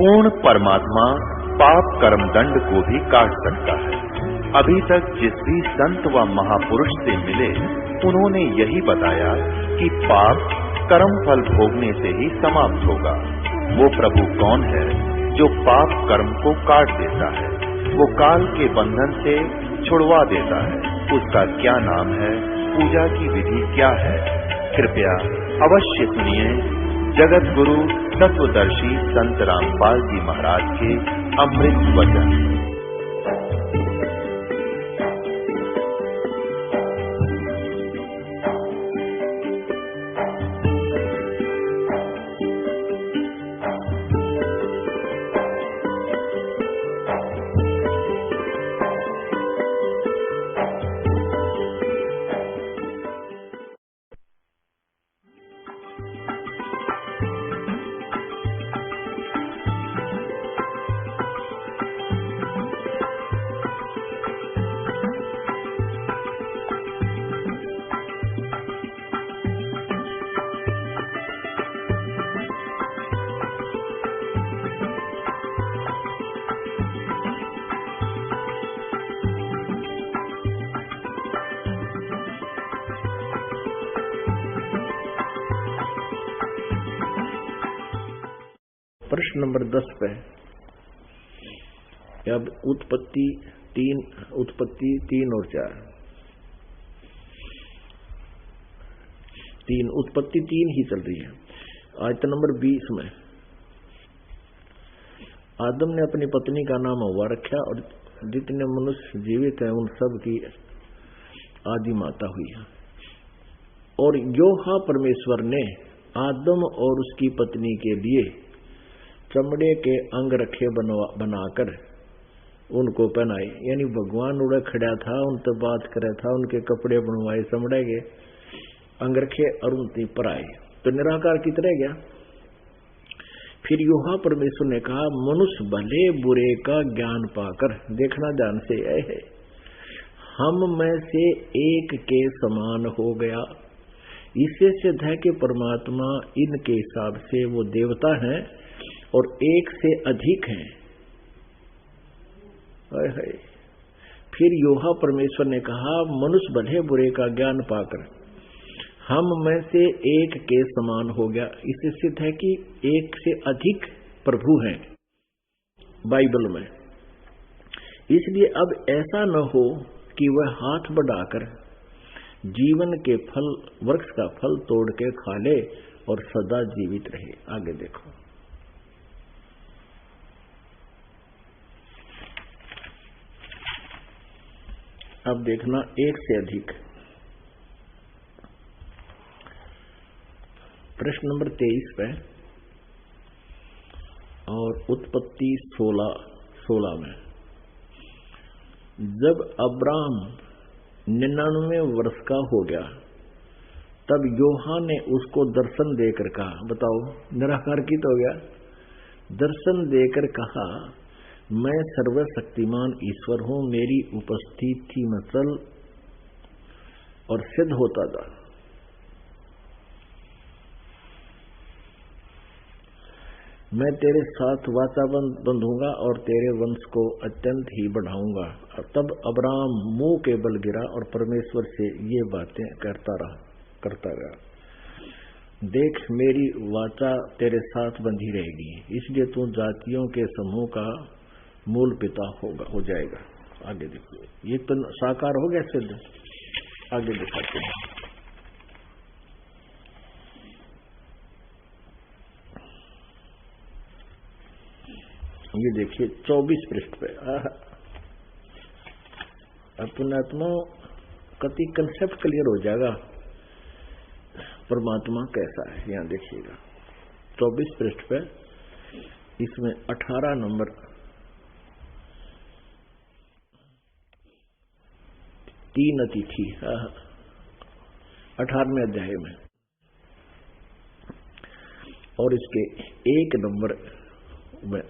पूर्ण परमात्मा पाप कर्म दंड को भी काट सकता है। अभी तक जिस भी संत व महापुरुष से मिले उन्होंने यही बताया कि पाप कर्म फल भोगने से ही समाप्त होगा। वो प्रभु कौन है जो पाप कर्म को काट देता है, वो काल के बंधन से छुड़वा देता है। उसका क्या नाम है, पूजा की विधि क्या है? कृपया अवश्य सुनिए जगत गुरु तत्वदर्शी संत रामपाल जी महाराज के अमृत वचन। प्रश्न नंबर 10 पे अब उत्पत्ति 3 और 4 उत्पत्ति 3 ही चल रही है। आयत नंबर 20 में आदम ने अपनी पत्नी का नाम हव्वा रखा और जितने मनुष्य जीवित हैं उन सब की आदि माता हुई है। और यहोवा परमेश्वर ने आदम और उसकी पत्नी के लिए चमड़े के अंगरखे बनाकर उनको पहनाए। यानी भगवान उड़े खड़ा था, उनसे बात करे था, उनके कपड़े बनवाए, चमड़े के अंगरखे और उनकी पर आए तो निराकार की तरह गया। फिर यहोवा परमेश्वर ने कहा, मनुष्य भले बुरे का ज्ञान पाकर, देखना ध्यान से, यह है हम में से एक के समान हो गया। इससे सिद्ध है कि परमात्मा इनके हिसाब से वो देवता हैं और एक से अधिक हैं। फिर यहोवा परमेश्वर ने कहा, मनुष्य भले बुरे का ज्ञान पाकर हम में से एक के समान हो गया। इससे सिद्ध है कि एक से अधिक प्रभु हैं बाइबल में। इसलिए अब ऐसा न हो कि वह हाथ बढ़ाकर जीवन के फल, वृक्ष का फल तोड़ के खा ले और सदा जीवित रहे। आगे देखो, अब देखना एक से अधिक। प्रश्न नंबर 23 पे और उत्पत्ति 16 में जब अब्राहम 99 वर्ष का हो गया तब यहोवा ने उसको दर्शन देकर कहा, बताओ निराकार की तो हो गया, दर्शन देकर कहा, मैं सर्वशक्तिमान ईश्वर हूं, मेरी उपस्थिति में चल और सिद्ध होता था। मैं तेरे साथ वाचा बंधूंगा और तेरे वंश को अत्यंत ही बढ़ाऊंगा। तब अब्राहम मुंह के बल गिरा और परमेश्वर से ये बातें करता गया, देख मेरी वाचा तेरे साथ बंधी रहेगी, इसलिए तू जातियों के समूह का मूल पिता हो जाएगा। आगे देखो, ये तो साकार हो गया सिद्ध। आगे दिखाते हैं, ये देखिए 24 पृष्ठ पे अपनात्मा कति कंसेप्ट क्लियर हो जाएगा, परमात्मा कैसा है। यहां देखिएगा 24 पृष्ठ पे, इसमें 18 नंबर 3 अतिथि 18वें अध्याय में, और इसके 1 नंबर में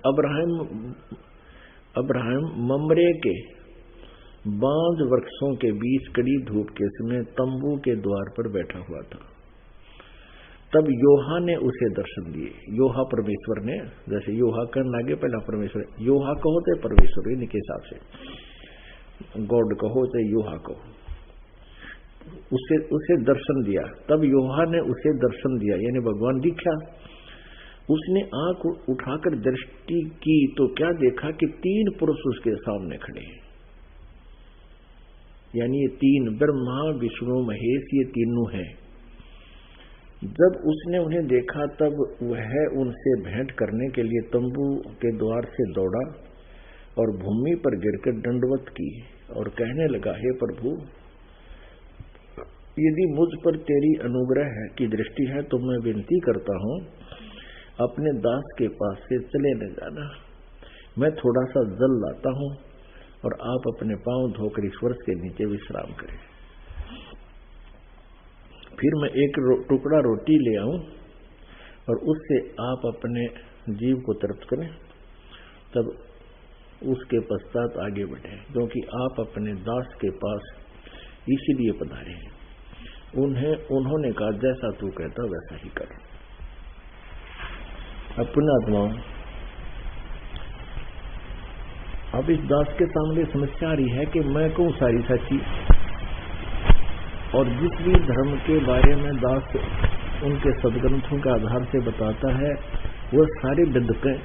अब्राहम ममरे के बांज वृक्षों के बीच कड़ी धूप के समय तंबू के द्वार पर बैठा हुआ था। तब योहा ने उसे दर्शन दिए। योहा परमेश्वर ने, जैसे योहा करने लगे पहला परमेश्वर, योहा कहो तो परमेश्वर इनके हिसाब से, गॉड कहो तो योहा कहो, उसे दर्शन दिया। तब योहा ने उसे दर्शन दिया, यानी भगवान दिखा। उसने आंख उठाकर दृष्टि की तो क्या देखा कि 3 पुरुष उसके सामने खड़े हैं, यानी ये 3 ब्रह्मा विष्णु महेश, ये तीनों हैं। जब उसने उन्हें देखा तब वह उनसे भेंट करने के लिए तंबू के द्वार से दौड़ा और भूमि पर गिरकर दंडवत की और कहने लगा, हे प्रभु, यदि मुझ पर तेरी अनुग्रह की दृष्टि है तो मैं विनती करता हूं, अपने दास के पास से चले न जाना। मैं थोड़ा सा जल लाता हूं और आप अपने पांव धोकर इस वृक्ष के नीचे विश्राम करें। फिर मैं एक टुकड़ा रोटी ले आऊं और उससे आप अपने जीव को तृप्त करें, तब उसके पश्चात आगे बढ़े, क्योंकि आप अपने दास के पास इसीलिए पधारे हैं। उन्होंने कहा, जैसा तू कहता वैसा ही कर। अपने आत्माओं, अब इस दास के सामने समस्या आ रही है कि मैं कहूं सारी सच्ची, और जिस भी धर्म के बारे में दास उनके सदग्रंथों के आधार से बताता है वह सारी बिंदुकें,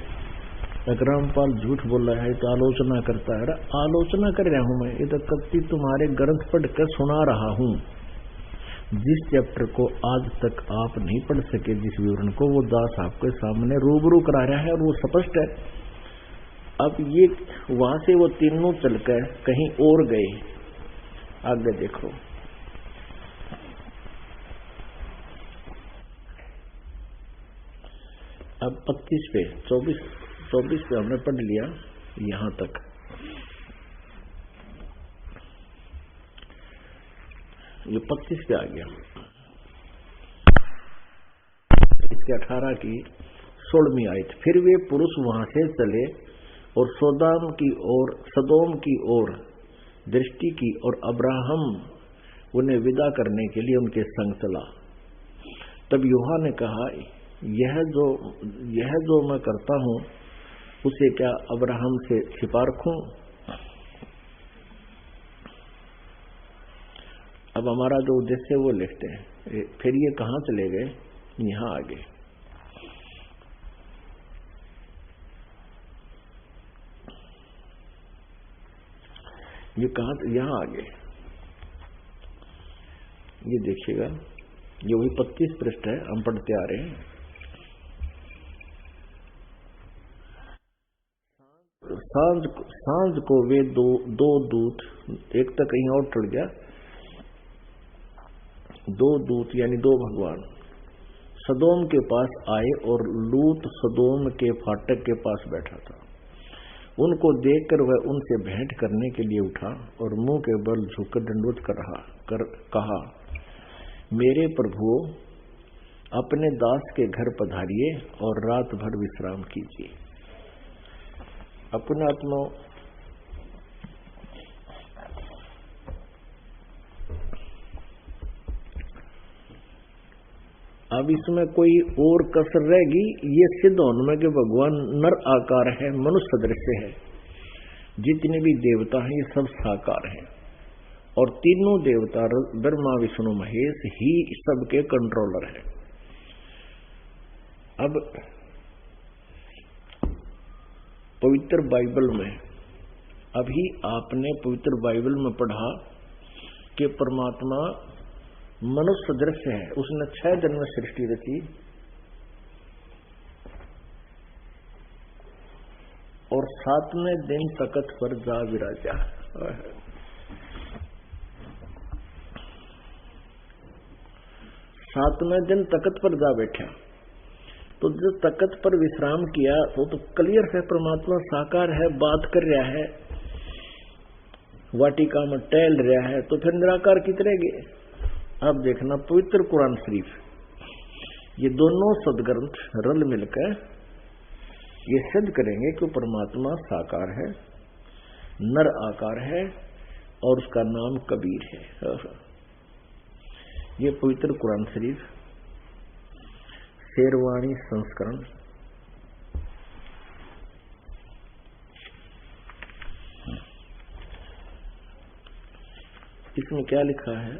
रामपाल झूठ बोल रहा है तो आलोचना करता है। आलोचना कर रहा हूं मैं, ये तो कभी तुम्हारे ग्रंथ पढ़कर सुना रहा हूं। जिस चैप्टर को आज तक आप नहीं पढ़ सके, जिस विवरण को, वो दास आपके सामने रूबरू करा रहा है और वो स्पष्ट है। अब ये वहां से वो तीनों चलकर कहीं और गए। आगे देखो, अब 25 पे 24 पे हमने पढ़ लिया यहां तक। ये 25 पे आ गया। इसके 18 की 16वीं आयत। फिर वे पुरुष वहां से चले और सदोम की ओर दृष्टि की और अब्राहम उन्हें विदा करने के लिए उनके संग चला। तब यूहा ने कहा, यह जो मैं करता हूं उसे क्या अब्राहम से छिपा रखूं? अब हमारा जो उद्देश्य वो लिखते हैं। फिर ये कहां चले गए? यहां आगे। ये कहां? यहां आगे। ये देखिएगा, ये वही 25 पृष्ठ है, हम पढ़ते आ रहे हैं। सांझ को वे दो दूत, एक तो कहीं और टूट गया, 2 दूत यानी 2 भगवान सदोम के पास आए और लूत सदोम के फाटक के पास बैठा था। उनको देखकर वह उनसे भेंट करने के लिए उठा और मुंह के बल झुककर दंडवत कहा, मेरे प्रभुओ, अपने दास के घर पधारिए और रात भर विश्राम कीजिए। अपने आत्मा, अब इसमें कोई और कसर रहेगी? ये सिद्ध होने में कि भगवान नर आकार है, मनुष्य सदृश है। जितने भी देवता हैं ये सब साकार हैं और तीनों देवता ब्रह्मा विष्णु महेश ही सबके कंट्रोलर हैं। अब पवित्र बाइबल में, अभी आपने पवित्र बाइबल में पढ़ा कि परमात्मा मनुष्य दृश्य है। उसने 6 दिन में सृष्टि रची और 7वें दिन तख्त पर जा विराजा। 7वें दिन तख्त पर जा बैठा। तो जो तख्त पर विश्राम किया वो तो क्लियर है, परमात्मा साकार है, बात कर रहा है, वाटिका में टहल रहा है, तो फिर निराकार कितने गए? अब देखना, पवित्र कुरान शरीफ, ये दोनों सदग्रंथ रल मिलकर ये सिद्ध करेंगे कि परमात्मा साकार है, नर आकार है और उसका नाम कबीर है। ये पवित्र कुरान शरीफ शेरवानी संस्करण। इसमें क्या लिखा है?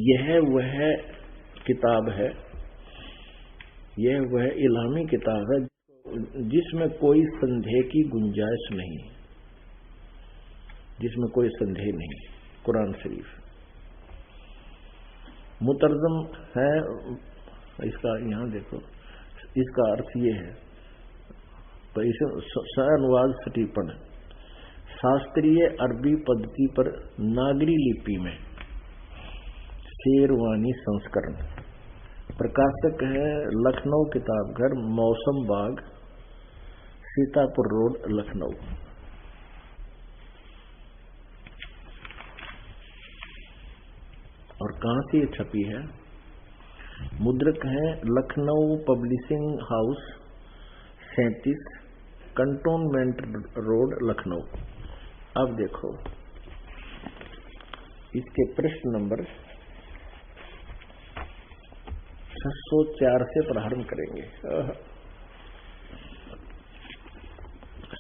यह वह किताब है, यह वह इल्हामी किताब है जिसमें कोई संदेह की गुंजाइश नहीं, जिसमें कोई संदेह नहीं। कुरान शरीफ मुतरजम है, इसका यहां देखो, इसका अर्थ ये है, तो इसे अनुवाद सटीपन शास्त्रीय अरबी पद्धति पर नागरी लिपि में शेरवानी संस्करण। प्रकाशक है लखनऊ किताबघर, मौसम बाग, सीतापुर रोड, लखनऊ। और कहां से ये छपी है? मुद्रक है Lucknow publishing house, 37 cantonment road, Lucknow. अब देखो इसके पृष्ठ नंबर 604 से प्रारंभ करेंगे।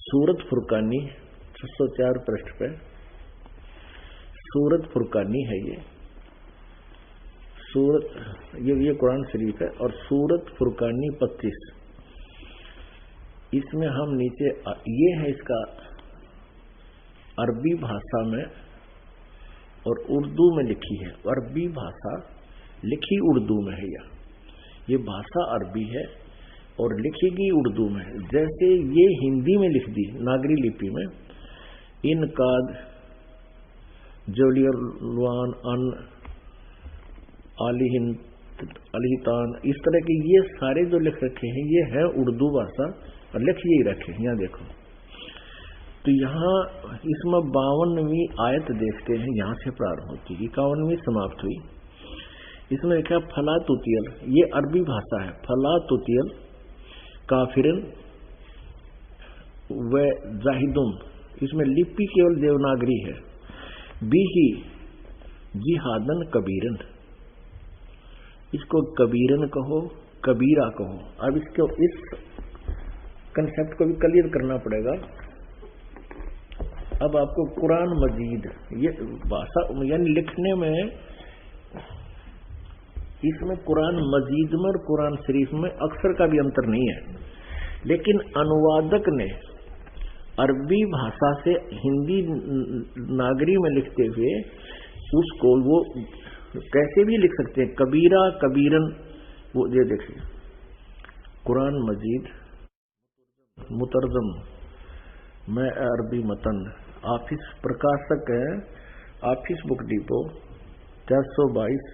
सूरत फुरकानी 604 पृष्ठ पे सूरत फुरकानी है ये। सूरत ये कुरान शरीफ है और सूरत फुरकानी 25। इसमें हम नीचे ये है इसका अरबी भाषा में और उर्दू में लिखी है। अरबी भाषा लिखी उर्दू में है, ये भाषा अरबी है और लिखेगी उर्दू में। जैसे ये हिंदी में लिख दी नागरी लिपि में, इनकाद, जोलियरवान, अन, अलीतान, इस तरह के ये सारे जो लिख रखे हैं ये है उर्दू भाषा और लिख यही रखे। यहाँ देखो तो यहाँ इसमें 52वीं आयत देखते हैं, यहाँ से प्रारंभ होती है, 51वीं समाप्त हुई। इसमें लिखा फला तुतियल, ये अरबी भाषा है। फला तुतियल काफिरन व जाहिदुम, इसमें लिपि केवल देवनागरी है। बीही जिहादन कबीरन, इसको कबीरन कहो, कबीरा कहो। अब इसको इस कंसेप्ट को भी क्लियर करना पड़ेगा। अब आपको कुरान मजीद ये भाषा यानी लिखने में, इसमें कुरान मजीद में और कुरान शरीफ में अक्षर का भी अंतर नहीं है, लेकिन अनुवादक ने अरबी भाषा से हिंदी नागरी में लिखते हुए उसको वो कैसे भी लिख सकते हैं, कबीरा, कबीरन। वो ये देखिए कुरान मजीद मुतरजम मैं अरबी मतन, ऑफिस प्रकाशक है ऑफिस बुक डिपो, 422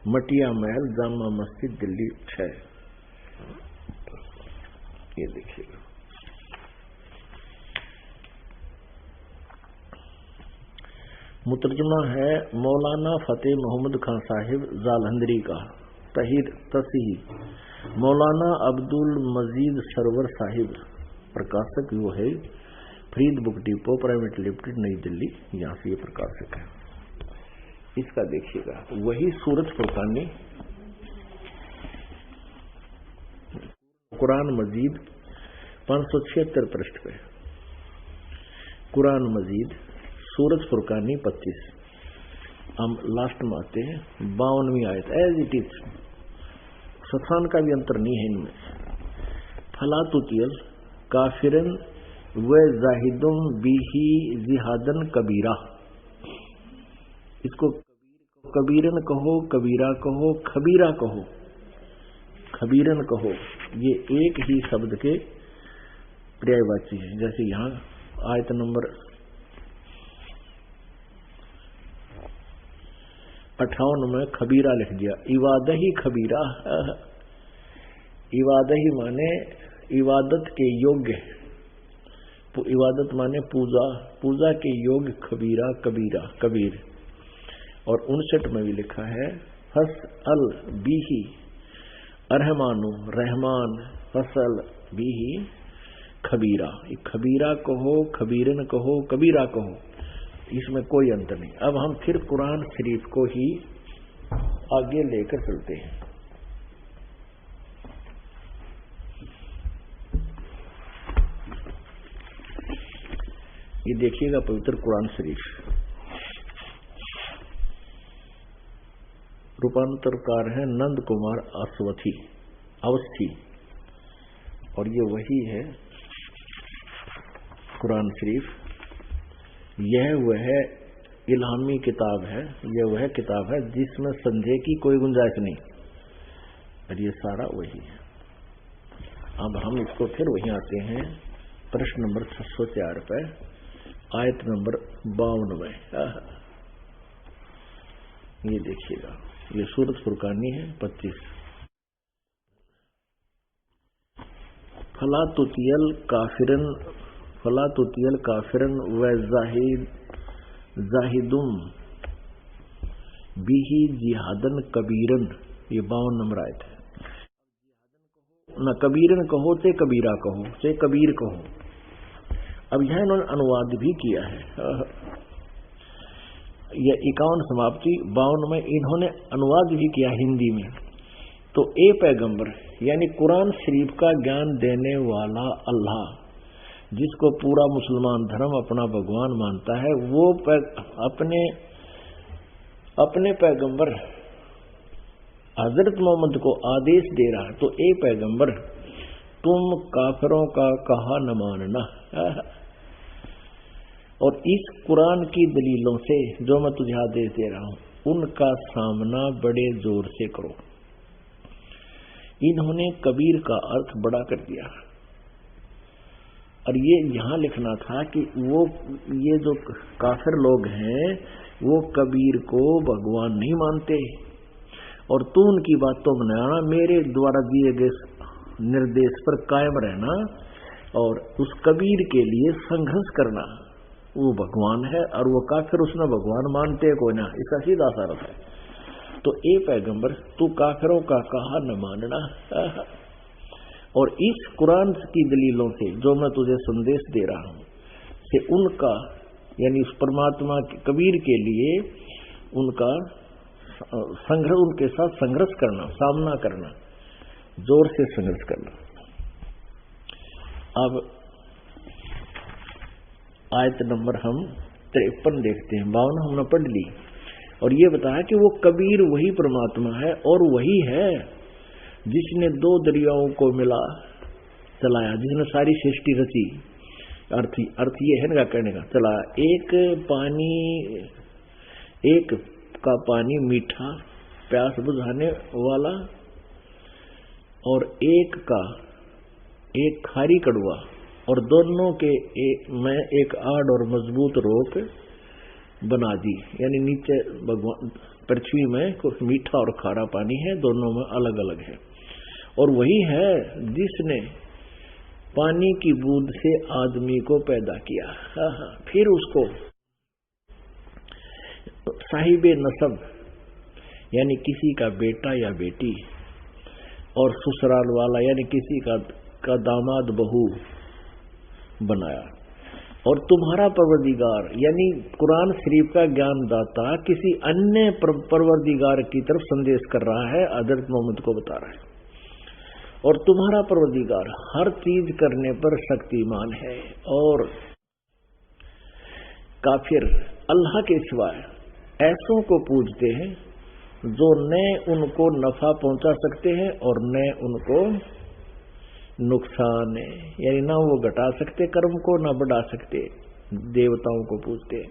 मटिया महल, जामा मस्जिद, दिल्ली 6। ये देखिएगा मुतरजमा है मौलाना फतेह मोहम्मद खान साहिब जालंधरी का, तसीही मौलाना अब्दुल मजीद सरवर साहिब, प्रकाशक वो है Farid book depot private limited, नई दिल्ली, यहाँ से ये प्रकाशक है। इसका देखिएगा वही सूरत फुरकानी कुरान मजीद 576 पृष्ठ पे, कुरान मजीद सूरत फुरकानी 25। हम लास्ट में आते हैं 52वीं आयत, एज इट इज, स्थान का भी अंतर नहीं है इनमें। फला तुतियल काफिरन व जाहिदुम बिही जिहादन कबीरा, इसको कबीरन कहो, कबीरा कहो, खबीरा कहो, खबीरन कहो, ये एक ही शब्द के पर्यायवाची है। जैसे यहाँ आयत नंबर 58 में खबीरा लिख दिया, इवादही खबीरा। इवादही माने इबादत के योग्य, इबादत माने पूजा, पूजा के योग्य खबीरा, कबीरा, कबीर। और 59 में भी लिखा है फस अल बीही अरहमानु, रहमान, फसल बीही खबीरा। खबीरा कहो, खबीरन कहो, कबीरा कहो, इसमें कोई अंतर नहीं। अब हम फिर कुरान शरीफ को ही आगे लेकर चलते हैं। ये देखिएगा पवित्र कुरान शरीफ, रूपांतरकार है नंद कुमार अवस्थी, और ये वही है कुरान शरीफ। यह वह इल्हामी किताब है, यह वह किताब है जिसमें संदेह की कोई गुंजाइश नहीं, और ये सारा वही है। अब हम इसको फिर वहीं आते हैं, प्रश्न नंबर 604 पे, आयत नंबर 52 में। ये देखिएगा, ये सूरत फुरकानी है 25। फला तुतियल काफिरन व जाहिदुम बिही जिहादन कबीरन, ये 52 नंबर आयत है। न कबीरन कहो से कबीरा कहो से कबीर कहो। अब यह इन्होंने अनुवाद भी किया है, यह 51 समाप्ति 52 में इन्होंने अनुवाद भी किया हिंदी में। तो ए पैगंबर यानी कुरान शरीफ का ज्ञान देने वाला अल्लाह, जिसको पूरा मुसलमान धर्म अपना भगवान मानता है, वो अपने पैगंबर हजरत मोहम्मद को आदेश दे रहा है। तो ए पैगंबर तुम काफिरों का कहा न मानना, और इस कुरान की दलीलों से जो मैं तुझे आदेश दे रहा हूं, उनका सामना बड़े जोर से करो। इन्होंने कबीर का अर्थ बड़ा कर दिया, और ये यहां लिखना था कि ये जो काफिर लोग हैं वो कबीर को भगवान नहीं मानते, और तू उनकी बातों में न आना, मेरे द्वारा दिए गए निर्देश पर कायम रहना, और उस कबीर के लिए संघर्ष करना। वो भगवान है और वो काफिर उसने भगवान मानते को ना, इसका सीधा सा अर्थ है। तो ए पैगंबर तू काफिरों का कहा न मानना, और इस कुरान की दलीलों से जो मैं तुझे संदेश दे रहा हूं से उनका यानी उस परमात्मा कबीर के लिए उनका संघर्ष, उनके साथ संघर्ष करना, सामना करना, जोर से संघर्ष करना। अब आयत नंबर हम 53 देखते हैं। 52 हमने पढ़ ली, और ये बताया कि वो कबीर वही परमात्मा है, और वही है जिसने 2 दरियाओं को मिला चलाया, जिसने सारी सृष्टि रची। अर्थ ये है ना कहने का, चलाया। एक का पानी मीठा प्यास बुझाने वाला, और एक खारी कड़वा, और दोनों के में एक आड़ और मजबूत रोक बना दी। यानी नीचे भगवान पृथ्वी में कुछ मीठा और खारा पानी है, दोनों में अलग अलग है। और वही है जिसने पानी की बूंद से आदमी को पैदा किया, फिर उसको साहिबे नसब यानी किसी का बेटा या बेटी, और ससुराल वाला यानी किसी का दामाद बहू बनाया। और तुम्हारा परवरदिगार यानी कुरान शरीफ का ज्ञानदाता किसी अन्य परवरदिगार की तरफ संदेश कर रहा है, हजरत मोहम्मद को बता रहा है। और तुम्हारा परवरदिगार हर चीज करने पर शक्तिमान है। और काफिर अल्लाह के सिवाय ऐसों को पूजते हैं जो न उनको नफा पहुंचा सकते हैं और न उनको नुकसान है, यानी ना वो घटा सकते कर्म को ना बढ़ा सकते, देवताओं को पूजते हैं।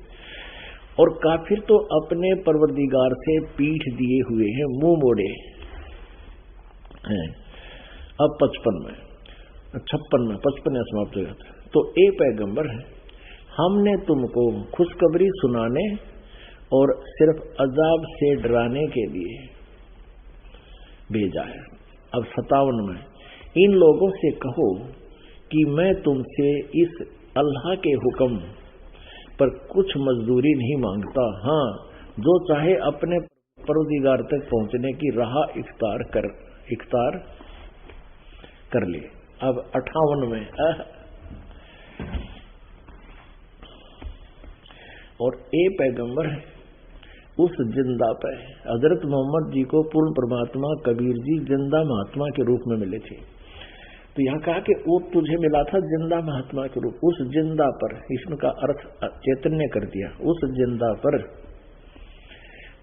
और काफिर तो अपने परवरदिगार से पीठ दिए हुए हैं, मुंह मोड़े हैं। अब 56 समाप्त हो जाता है। तो ए पैगंबर है, हमने तुमको खुशखबरी सुनाने और सिर्फ अजाब से डराने के लिए भेजा है। अब 57 में इन लोगों से कहो कि मैं तुमसे इस अल्लाह के हुक्म पर कुछ मजदूरी नहीं मांगता, हाँ जो चाहे अपने परवरदिगार तक पहुंचने की राह इख्तियार कर ले। अब 58 में और ए पैगंबर उस जिंदा पे हजरत मोहम्मद जी को पूर्ण परमात्मा कबीर जी जिंदा महात्मा के रूप में मिले थे। तो यहाँ कहा कि वो तुझे मिला था जिंदा महात्मा के रूप, उस जिंदा पर, इसमें का अर्थ चैतन्य कर दिया, उस जिंदा पर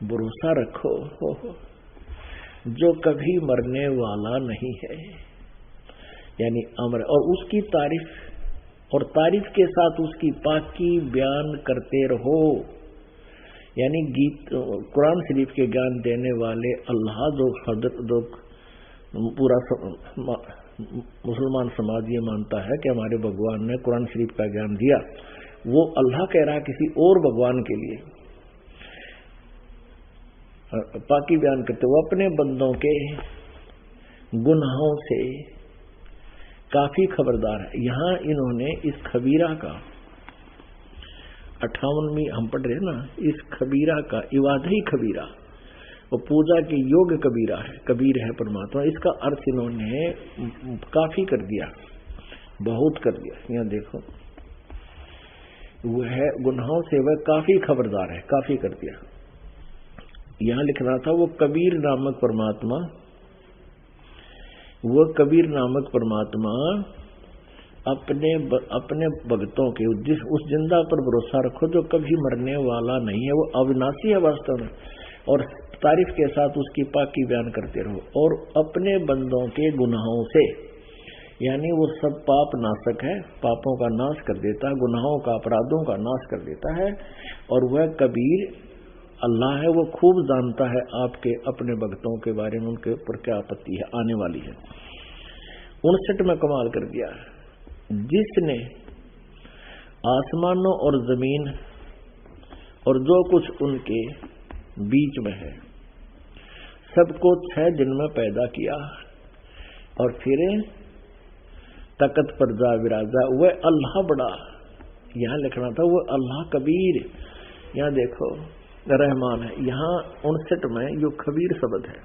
भरोसा रखो जो कभी मरने वाला नहीं है, यानी अमर, और उसकी तारीफ, और तारीफ के साथ उसकी पाकी बयान करते रहो। यानी गीत, कुरान शरीफ के ज्ञान देने वाले अल्लाह, जो पूरा मुसलमान समाज ये मानता है कि हमारे भगवान ने कुरान शरीफ का ज्ञान दिया, वो अल्लाह कह रहा है किसी और भगवान के लिए पाकी बयान करते, वो अपने बंदों के गुनाहों से काफी खबरदार है। यहाँ इन्होंने इस खबीरा का 58वीं हम पढ़ रहे हैं ना, इस खबीरा का इवादही खबीरा, वो पूजा के योग्य कबीरा है, कबीर है परमात्मा, इसका अर्थ इन्होंने काफी कर दिया, बहुत कर दिया। यहाँ देखो, वह गुनाहों से वह काफी खबरदार है, काफी कर दिया। यहाँ लिखना था वो कबीर नामक परमात्मा, वो कबीर नामक परमात्मा अपने भक्तों के उस जिंदा पर भरोसा रखो जो कभी मरने वाला नहीं है, वो अविनाशी है वास्तव में, और तारीफ के साथ उसकी पाकी बयान करते रहो, और अपने बंदों के गुनाहों से, यानी वो सब पाप नाशक है, पापों का नाश कर देता है, गुनाहों का, अपराधों का नाश कर देता है, और वह कबीर अल्लाह है, वो खूब जानता है आपके अपने भक्तों के बारे में, उनके ऊपर क्या आपत्ति है आने वाली है। 59 में कमाल कर दिया, जिसने आसमानों और जमीन और जो कुछ उनके बीच में है सबको 6 दिन में पैदा किया, और फिर तकत पर जा विराजा, वह अल्लाह बड़ा, यहां लिखना था वो अल्लाह कबीर, यहां देखो रहमान है, यहाँ 59 में जो खबीर शब्द है,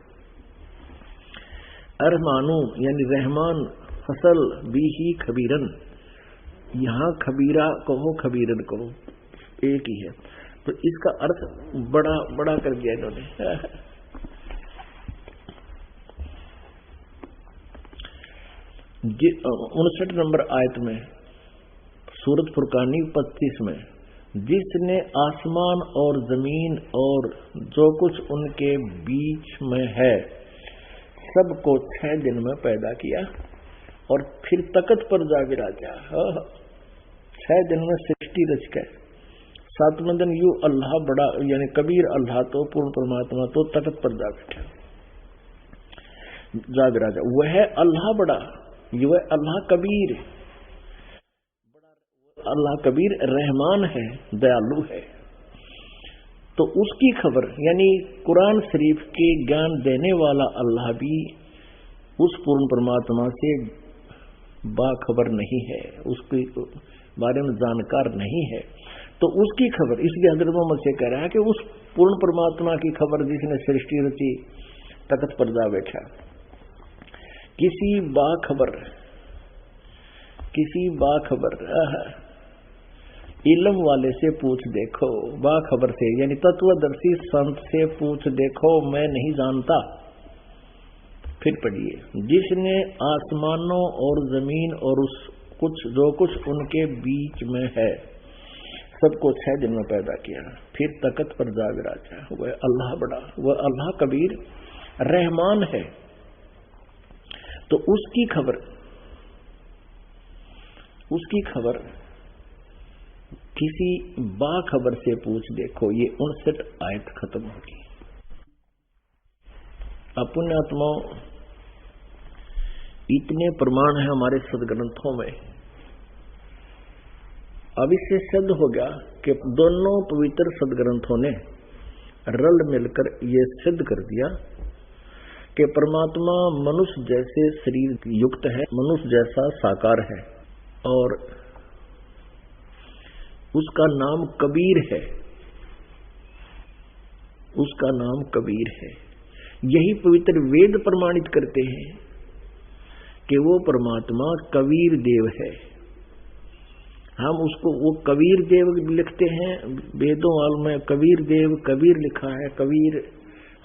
अरहमानू यानी रहमान, फसल भी ही खबीरन, यहाँ खबीरा कहो खबीरन कहो एक ही है, तो इसका अर्थ बड़ा बड़ा कर दिया इन्होंने। 59 नंबर आयत में सूरत फुरकानी 25 में, जिसने आसमान और जमीन और जो कुछ उनके बीच में है सबको 6 दिन में पैदा किया, और फिर तकत पर जा विराजा, 6 दिन में सृष्टि रच के 7वें दिन यू अल्लाह बड़ा, यानी कबीर अल्लाह तो पूर्ण परमात्मा तो तकत पर जा बैठा, जा विराजा, वह अल्लाह बड़ा, वह अल्लाह कबीर, अल्लाह कबीर रहमान है, दयालु है। तो उसकी खबर, यानी कुरान शरीफ के ज्ञान देने वाला अल्लाह भी उस पूर्ण परमात्मा से बाखबर नहीं है, उसके बारे में जानकार नहीं है, तो उसकी खबर, इसलिए हजरत मोहम्मद से कह रहा है कि उस पूर्ण परमात्मा की खबर जिसने सृष्टि रची, तख्त पर जा बैठा, किसी बाखबर इल्म वाले से पूछ देखो, बाखबर से यानी तत्वदर्शी संत से पूछ देखो, मैं नहीं जानता। फिर पढ़िए, जिसने आसमानों और जमीन और उस कुछ जो कुछ उनके बीच में है सबको 6 दिन में पैदा किया, फिर तकत पर जा विराजा, वह अल्लाह बड़ा, वह अल्लाह कबीर रहमान है। तो उसकी खबर किसी बाखबर से पूछ देखो, ये 59 आयत खत्म होगी। पुण्यात्माओं, इतने प्रमाण है हमारे सदग्रंथों में, अब इससे सिद्ध हो गया कि दोनों पवित्र सदग्रंथों ने रल मिलकर ये सिद्ध कर दिया कि परमात्मा मनुष्य जैसे शरीर युक्त है, मनुष्य जैसा साकार है, और उसका नाम कबीर है, उसका नाम कबीर है। यही पवित्र वेद प्रमाणित करते हैं कि वो परमात्मा कबीर देव है। हम उसको वो कबीर देव लिखते हैं, वेदों वालों में कबीर देव कबीर लिखा है, कबीर,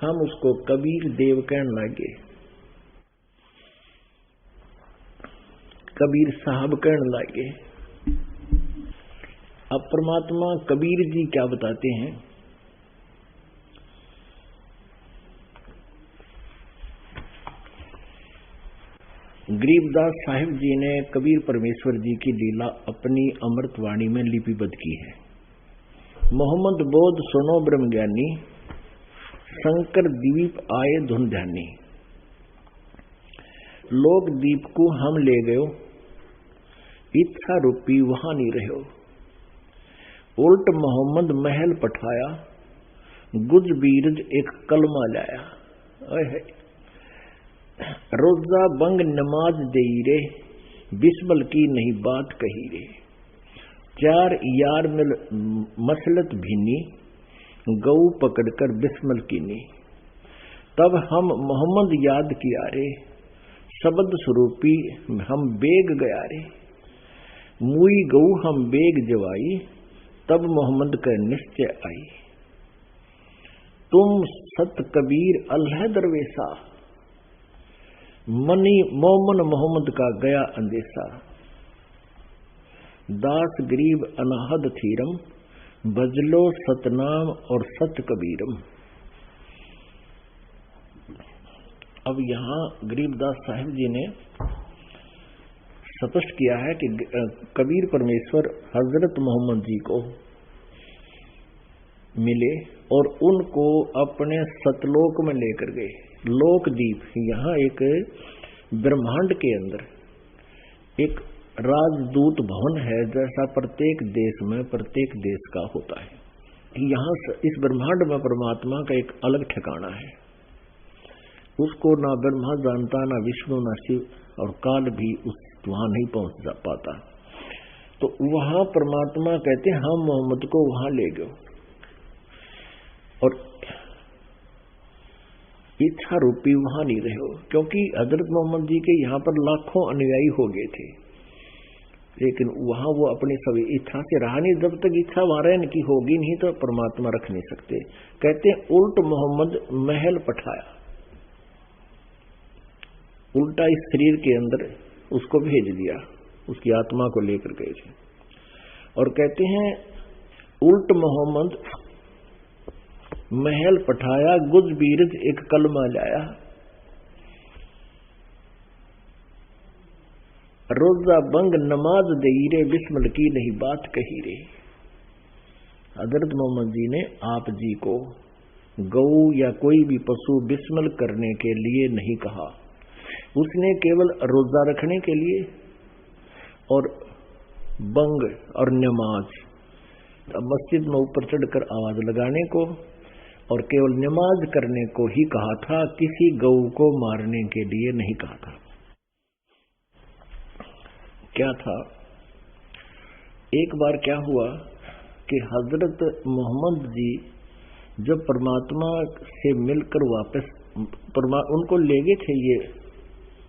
हम उसको कबीर देव कहने लगे। कबीर साहब कहने लगे। अब परमात्मा कबीर जी क्या बताते हैं, गरीबदास साहिब जी ने कबीर परमेश्वर जी की लीला अपनी अमृतवाणी में लिपिबद्ध की है। मोहम्मद बोध सुनो ब्रह्मज्ञानी, शंकर द्वीप आए धुन ध्यानी। लोक दीप को हम ले गयो, इच्छा रूपी वहां नहीं रहो। उल्ट मोहम्मद महल पठाया, गुज बीरज एक कलमा लाया। रोजा बंग नमाज देई रे, बिस्मल की नहीं बात कही रे। चार यार मिल मसलत भीनी, गऊ पकड़कर बिस्मल कीनी। तब हम मोहम्मद याद किया रे, शब्द स्वरूपी हम बेग गया रे। मुई गऊ हम बेग जवाई, तब मोहम्मद का निश्चय आई। तुम सत कबीर अल्लाह दरवेशा, मनी मोमन मोहम्मद का गया अंदेशा। दास गरीब अनाहद थीरम, बजलो सतनाम और सत कबीरम। अब यहां गरीबदास साहिब जी ने स्पष्ट किया है कि कबीर परमेश्वर हजरत मोहम्मद जी को मिले और उनको अपने सतलोक में लेकर गए। लोकदीप यहाँ एक ब्रह्मांड के अंदर एक राजदूत भवन है, जैसा प्रत्येक देश में प्रत्येक देश का होता है। यहाँ इस ब्रह्मांड में परमात्मा का एक अलग ठिकाना है। उसको ना ब्रह्मा जानता, ना विष्णु, ना शिव, और काल भी वहां नहीं पहुंच पाता। तो वहां परमात्मा कहते हैं हम मोहम्मद को वहां ले गए और इच्छा रूपी वहां नहीं रहे हो, क्योंकि हजरत मोहम्मद जी के यहाँ पर लाखों अनुयायी हो गए थे, लेकिन वहां वो अपनी सभी इच्छा से रहा नहीं। जब तक इच्छा वहां रहने की होगी नहीं तो परमात्मा रख नहीं सकते। कहते हैं उल्ट मोहम्मद महल पठाया, उल्टा इस शरीर के अंदर उसको भेज दिया, उसकी आत्मा को लेकर गए थे। और कहते हैं उल्ट मोहम्मद महल पठाया, गुज बीरज एक कलमा लाया। रोजा बंग नमाज दई रे, बिस्मल की नहीं बात कही रे। हजरत मोहम्मद जी ने आप जी को गऊ या कोई भी पशु बिस्मल करने के लिए नहीं कहा। उसने केवल रोजा रखने के लिए और बंग और नमाज, मस्जिद में ऊपर चढ़कर आवाज लगाने को और केवल नमाज करने को ही कहा था, किसी गऊ को मारने के लिए नहीं कहा था। क्या था, एक बार क्या हुआ कि हजरत मोहम्मद जी जब परमात्मा से मिलकर वापस उनको ले गए थे ये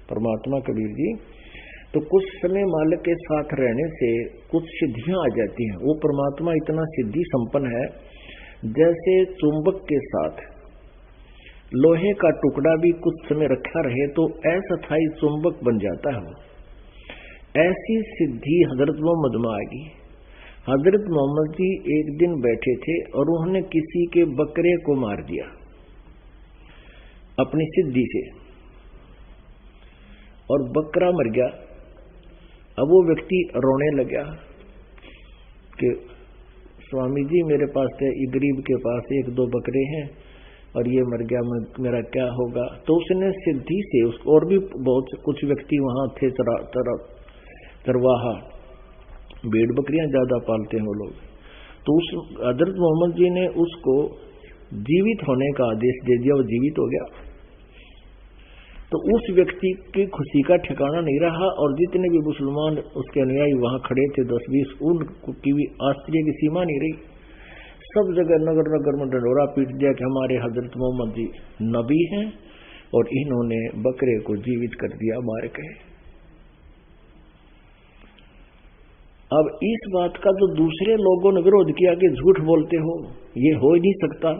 परमात्मा कबीर जी, तो कुछ समय मालिक के साथ रहने से कुछ सिद्धियां आ जाती हैं। वो परमात्मा इतना सिद्धि संपन्न है, जैसे चुंबक के साथ लोहे का टुकड़ा भी कुछ समय रखा रहे तो अस्थायी चुंबक बन जाता है। ऐसी सिद्धि हजरत मोहम्मद में आ गई। हजरत मोहम्मद जी एक दिन बैठे थे और उन्होंने किसी के बकरे को मार दिया अपनी सिद्धि से, और बकरा मर गया। अब वो व्यक्ति रोने लगा कि स्वामी जी मेरे पास थे, गरीब के पास एक दो बकरे हैं और ये मर गया, मेरा क्या होगा। तो उसने सिद्धि से उसको, और भी बहुत कुछ व्यक्ति वहां थे, चरवाहा, भेड़ बकरियां ज्यादा पालते हैं वो लोग, तो उस हजरत मोहम्मद जी ने उसको जीवित होने का आदेश दे दिया, वो जीवित हो गया। तो उस व्यक्ति की खुशी का ठिकाना नहीं रहा, और जितने भी मुसलमान उसके अनुयायी वहां खड़े थे 10-20, उनकी भी आश्चर्य की सीमा नहीं रही। सब जगह नगर नगर में डंडोरा पीट दिया कि हमारे हजरत मोहम्मद जी नबी हैं और इन्होंने बकरे को जीवित कर दिया मार के। अब इस बात का तो दूसरे लोगों ने विरोध किया कि झूठ बोलते हो, ये हो ही नहीं सकता,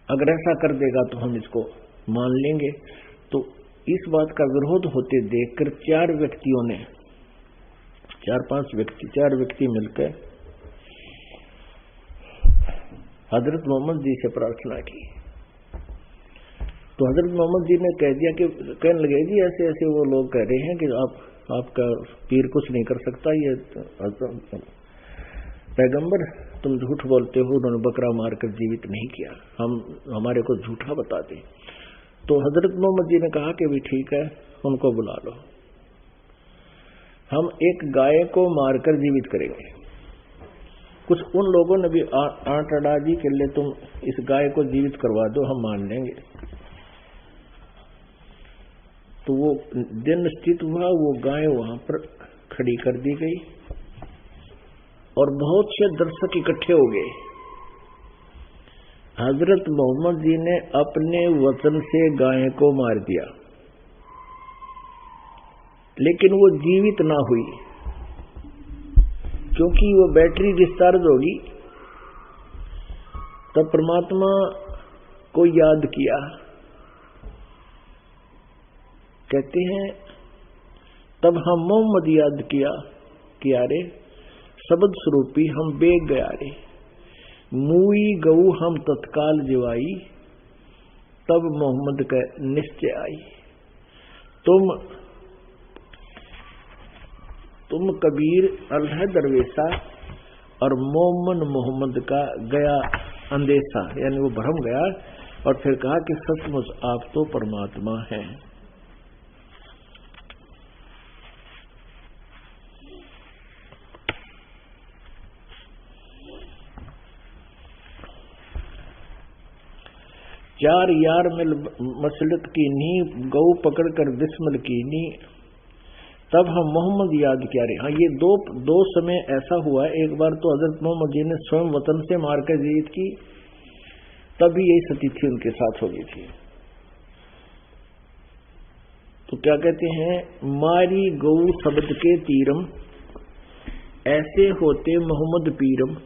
अगर ऐसा कर देगा तो हम इसको मान लेंगे। तो इस बात का विरोध होते देखकर चार व्यक्ति मिलकर हजरत मोहम्मद जी से प्रार्थना की। तो हजरत मोहम्मद जी ने कह दिया कि कहने लगे जी ऐसे ऐसे वो लोग कह रहे हैं कि आपका पीर कुछ नहीं कर सकता, ये पैगंबर तुम झूठ बोलते हो, उन्होंने बकरा मारकर जीवित नहीं किया, हमारे को झूठा बताते। तो हजरत मोहम्मद जी ने कहा कि भी ठीक है, उनको बुला लो, हम एक गाय को मारकर जीवित करेंगे। कुछ उन लोगों ने भी आंट अड़ा दी कि ले तुम इस गाय को जीवित करवा दो, हम मान लेंगे। तो वो दिन निश्चित हुआ, वो गाय वहां पर खड़ी कर दी गई और बहुत से दर्शक इकट्ठे हो गए। हजरत मोहम्मद जी ने अपने वचन से गाय को मार दिया, लेकिन वो जीवित ना हुई, क्योंकि वो बैटरी डिस्चार्ज होगी। तब परमात्मा को याद किया, कहते हैं तब हम मोहम्मद याद किया कि अरे शब्द स्वरूपी हम बेग गया रे, मुई गऊ हम तत्काल जिवाई, तब मोहम्मद का निश्चय आई। तुम कबीर अल्लाह दरवेशा और मोहम्मद का गया अंदेशा, यानी वो भ्रम गया और फिर कहा कि सचमुच आप तो परमात्मा हैं। चार यार मिल मसलत की नी, गऊ पकड़कर बिस्मिल की नी, तब हम मोहम्मद याद किया रे। हाँ, ये दो समय ऐसा हुआ। एक बार तो हजरत मोहम्मद जी ने स्वयं वतन से मारकर जीवित की, तभी यही सतीथि उनके साथ हो गई थी। तो क्या कहते हैं, मारी गऊ शब्द के तीरम, ऐसे होते मोहम्मद पीरम,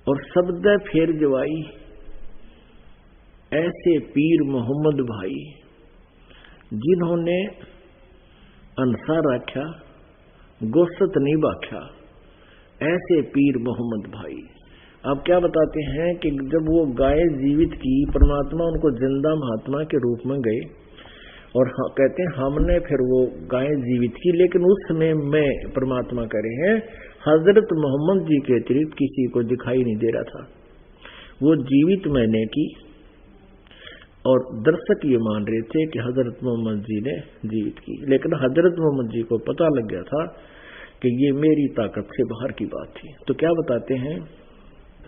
और शब्द फेर जवाई, ऐसे पीर मोहम्मद भाई, जिन्होंने अंसा रखा गोश्त नहीं बाख्या, ऐसे पीर मोहम्मद भाई। अब क्या बताते हैं कि जब वो गाय जीवित की, परमात्मा उनको जिंदा महात्मा के रूप में गए और कहते हैं हमने फिर वो गाय जीवित की, लेकिन उस समय में परमात्मा कह रहे हैं हजरत मोहम्मद जी के अतिरिक्त किसी को दिखाई नहीं दे रहा था। वो जीवित मैंने की और दर्शक ये मान रहे थे कि हजरत मोहम्मद जी ने जीवित की, लेकिन हजरत मोहम्मद जी को पता लग गया था कि ये मेरी ताकत से बाहर की बात थी। तो क्या बताते हैं,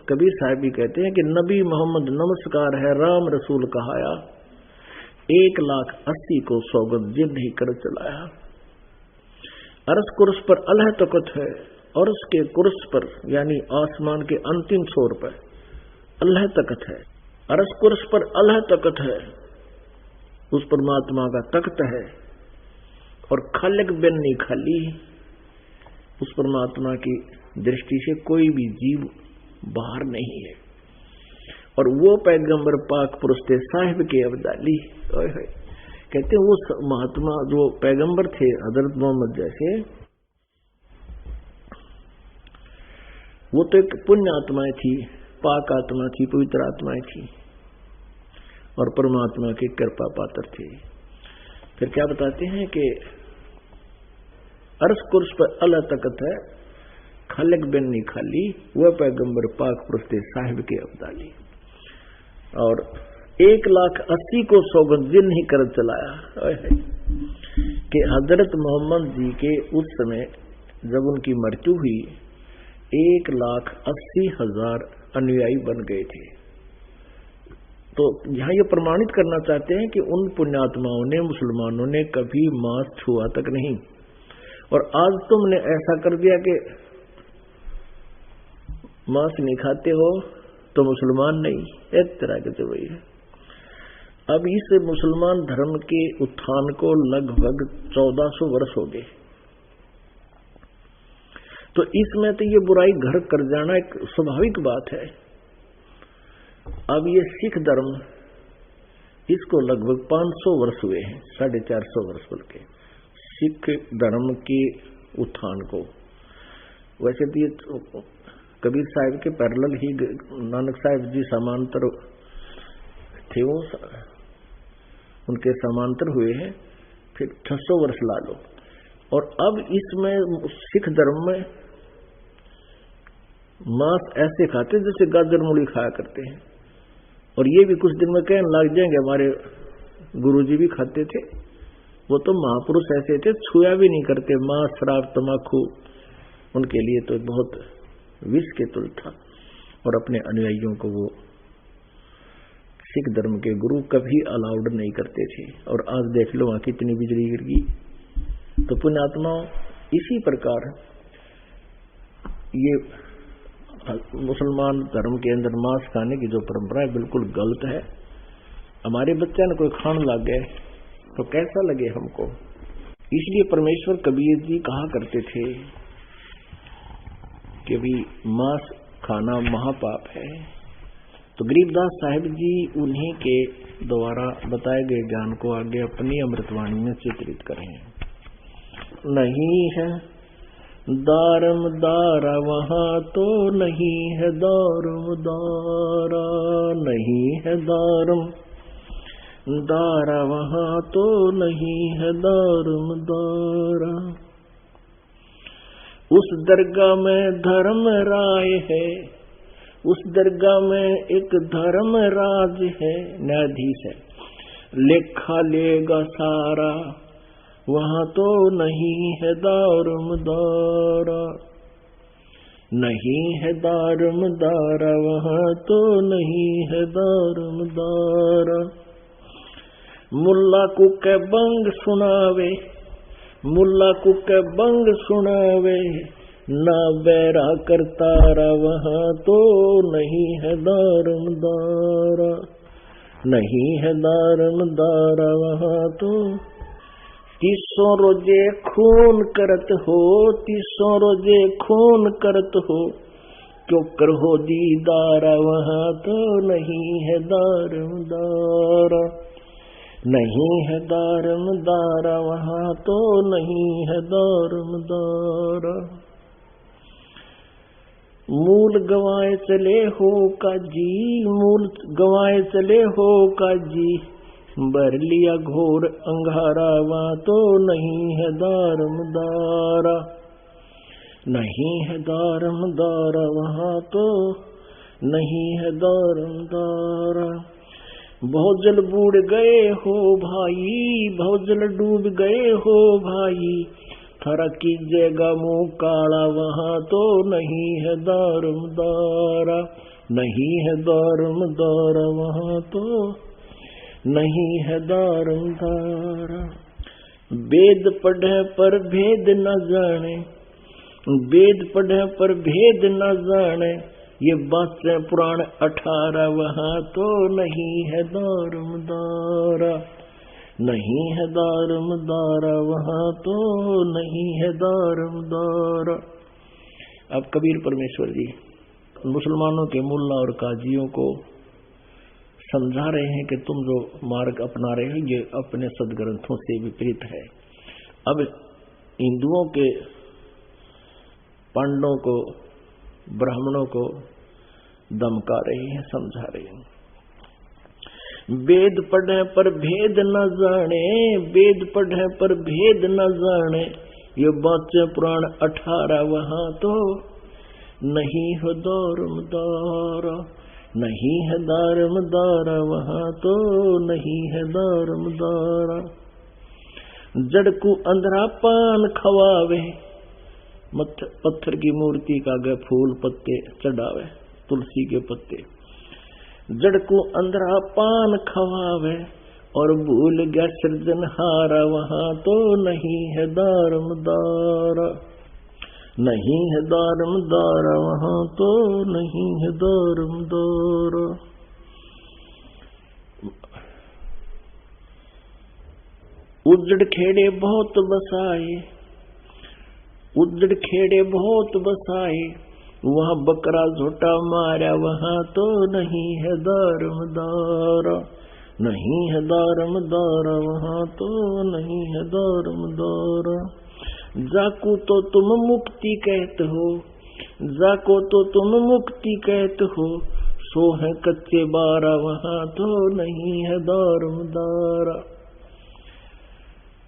कबीर साहब भी कहते हैं कि नबी मोहम्मद नमस्कार है, राम रसूल कहाया, 1,80,000 को सौगंध जिन ही कर चलाया। अरस कुर्स पर अल्लाह तकत है, और उसके कुर्स पर यानी आसमान के अंतिम छोर पर अल्लाह तकत है। अरस कुर्स पर अल्लाह तकत है, उस परमात्मा का तख्त है, और खालिक बिन नहीं खाली, उस परमात्मा की दृष्टि से कोई भी जीव बाहर नहीं है। और वो पैगंबर पाक पुरुष थे साहिब के अब्दाली, कहते वो महात्मा जो पैगंबर थे हजरत मोहम्मद जैसे, वो तो एक पुण्य आत्माएं थी, पाक आत्मा थी, पवित्र आत्माएं थी, और परमात्मा के कृपा पात्र थे। फिर क्या बताते हैं कि अर्श कुर्स पर अल्लाह तकत है, खालिक बिन नहीं खाली, वह पैगंबर पाक पुरुष थे साहिब के अब्दाली। और 1,80,000 को सौगंध जिन ही कर चलाया कि हजरत मोहम्मद जी के उस समय जब उनकी मृत्यु हुई 1,80,000 अनुयायी बन गए थे। तो यहां ये प्रमाणित करना चाहते हैं कि उन पुण्यात्माओं ने, मुसलमानों ने कभी मांस छुआ तक नहीं, और आज तुमने ऐसा कर दिया कि मांस नहीं खाते हो तो मुसलमान नहीं, एक तरह के तो वही है। अब इस मुसलमान धर्म के उत्थान को लगभग 1400 वर्ष हो गए, तो इसमें तो ये बुराई घर कर जाना एक स्वाभाविक बात है। अब ये सिख धर्म इसको लगभग 500 वर्ष हुए हैं, 450 वर्ष बल्कि, सिख धर्म के उत्थान को। वैसे तो ये कबीर साहिब के पैरेलल ही नानक साहिब जी समांतर थे, वो उनके समांतर हुए हैं, फिर 600 वर्ष ला लो। और अब इसमें सिख धर्म में मांस ऐसे खाते जैसे गाजर मूली खाया करते हैं, और ये भी कुछ दिन में कहने लग जाएंगे हमारे गुरुजी भी खाते थे, वो तो महापुरुष ऐसे थे छुआ भी नहीं करते मांस शराब तम्बाकू, उनके लिए तो बहुत विष के तुल था। और अपने अनुयायियों को वो सिख धर्म के गुरु कभी अलाउड नहीं करते थे। और आज देख लो वहां कितनी बिजली गिर गई। तो पुण्यात्माओं, इसी प्रकार ये मुसलमान धर्म के अंदर मांस खाने की जो परंपरा है बिल्कुल गलत है। हमारे बच्चा ने कोई खान लग गए तो कैसा लगे हमको। इसलिए परमेश्वर कबीर जी कहा करते थे कि भी मांस खाना महापाप है। तो गरीबदास साहिब जी उन्हीं के द्वारा बताए गए ज्ञान को आगे अपनी अमृतवाणी में चित्रित करें। नहीं है दारम दारा वहां तो नहीं है दारम दारा, नहीं है दारम दारा वहां तो नहीं है दारम दारा। उस दरगाह में धर्म राय है, उस दरगाह में एक धर्म राज है, न्यायाधीश है, लेखा लेगा सारा, वहां तो नहीं है दारम दारा, नहीं है दारम दारा, वहां तो नहीं है दारम दारा। मुल्ला को के बंग सुनावे, मुल्ला को के बंग सुनावे, ना बैरा करतारा, वहां तो नहीं है दारम दारा, नहीं है दारम दारा, वहां तो। तीसों रोजे खून करत हो, तीसों रोजे खून करत हो, क्यों कर हो दीदारा, वहां तो नहीं है दारम दारा, नहीं है दारम दारा, वहां तो नहीं है दारम दारा। मूल गवाए चले हो काजी, मूल गवाए चले हो काजी, भर लिया घोर अंगारा, वहां तो नहीं है दारम दारा, नहीं है दारम दारा, वहां तो नहीं है दारम दारा। बहुत जल बूढ़ गए हो भाई, बहुत जल डूब गए हो भाई, थारा कीजिएगा मुंह काला, वहां तो नहीं है दारम दारा, नहीं है दारम दारा, वहां तो नहीं है दारम दारा। वेद पढ़े पर भेद न जाने, वेद पढ़े पर भेद न जाने, ये बातें पुराण 18, वहां तो नहीं है दारम दारा, नहीं है दारम दारा, वहां तो नहीं है दारम दारा। अब कबीर परमेश्वर जी मुसलमानों के मुल्ला और काजियों को समझा रहे हैं कि तुम जो मार्ग अपना रहे हो ये अपने सदग्रंथों से विपरीत है। अब हिंदुओं के पांडवों को, ब्राह्मणों को धमका रहे हैं, समझा रहे हैं। वेद पढ़े पर भेद न जाने, वेद पढ़े पर भेद न जाने, ये बातें पुराण 18, वहां तो नहीं है दारम दारा, नहीं है दारम दारा, वहां तो नहीं है दारम दारा। जड़ को अंधरा पान खवावे, पत्थर की मूर्ति का आगे फूल पत्ते चढ़ावे, तुलसी के पत्ते। जड़ को अंधरा पान खवावे, और भूल गया सृजनहारा, वहां तो नहीं है दारम दारा, नहीं है दारम दारा, वहां तो नहीं है दारम दारा। उजड़ खेड़े बहुत बसाए, उजड़ खेड़े बहुत बसाए, वहां बकरा झोटा मारा, वहां तो नहीं है दारम दारा, नहीं है दारमदारा वहाँ तो नहीं है दारमदारा। जाको तो तुम मुक्ति कहते हो, जाको तो तुम मुक्ति कहते हो, सो है कच्चे बारा वहाँ तो नहीं है दारमदारा।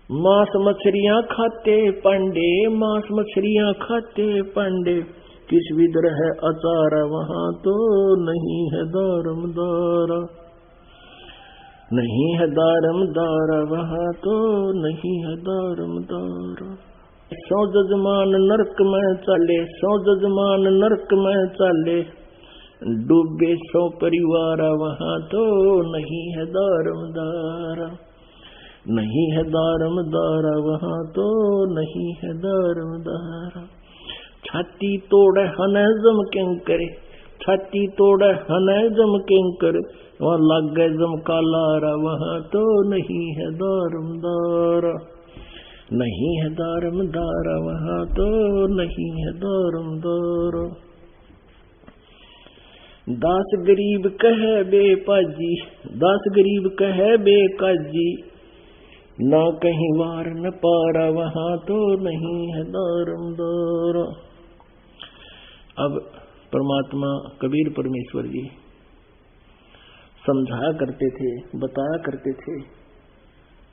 मांस मछलियाँ खाते पांडे, मांस मछलियाँ खाते पांडे, किस विदर है अचारा वहाँ तो नहीं है दारमदारा। नहीं है दारमदारा वहाँ तो नहीं है दारमदारा। सौ जजमान नरक में चले, सौ जजमान नरक में चले, डूबे सौ परिवार वहाँ तो नहीं है दारमदारा। नहीं है दारमदारा वहाँ तो नहीं है दारमदारा। छाती तोड़े हनजम किंकरे, छाती तोड़े हनजम किंकर, वहाँ लग गए जम कालारा वहाँ तो नहीं है दारमदारा। नहीं है दारमदारा वहाँ तो नहीं है दारमदारा। दास गरीब कहे बेपाजी, दास गरीब कहे बेकाजी, ना कहीं वार न पारा वहाँ तो नहीं है दारमदारा। अब परमात्मा कबीर परमेश्वर जी समझाया करते थे, बताया करते थे,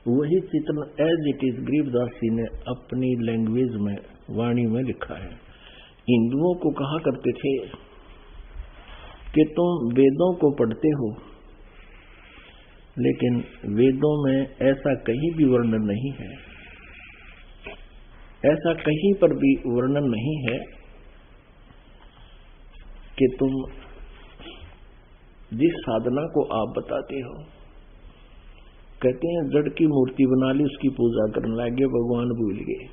वही चित्रण as it is Garibdas ji ने अपनी लैंग्वेज में वाणी में लिखा है। हिंदुओं को कहा करते थे कि तुम वेदों को पढ़ते हो, लेकिन वेदों में ऐसा कहीं भी वर्णन नहीं है, ऐसा कहीं पर भी वर्णन नहीं है कि तुम जिस साधना को आप बताते हो, कहते हैं जड़ की मूर्ति बना ली, उसकी पूजा करने लगे, भगवान भूल गए।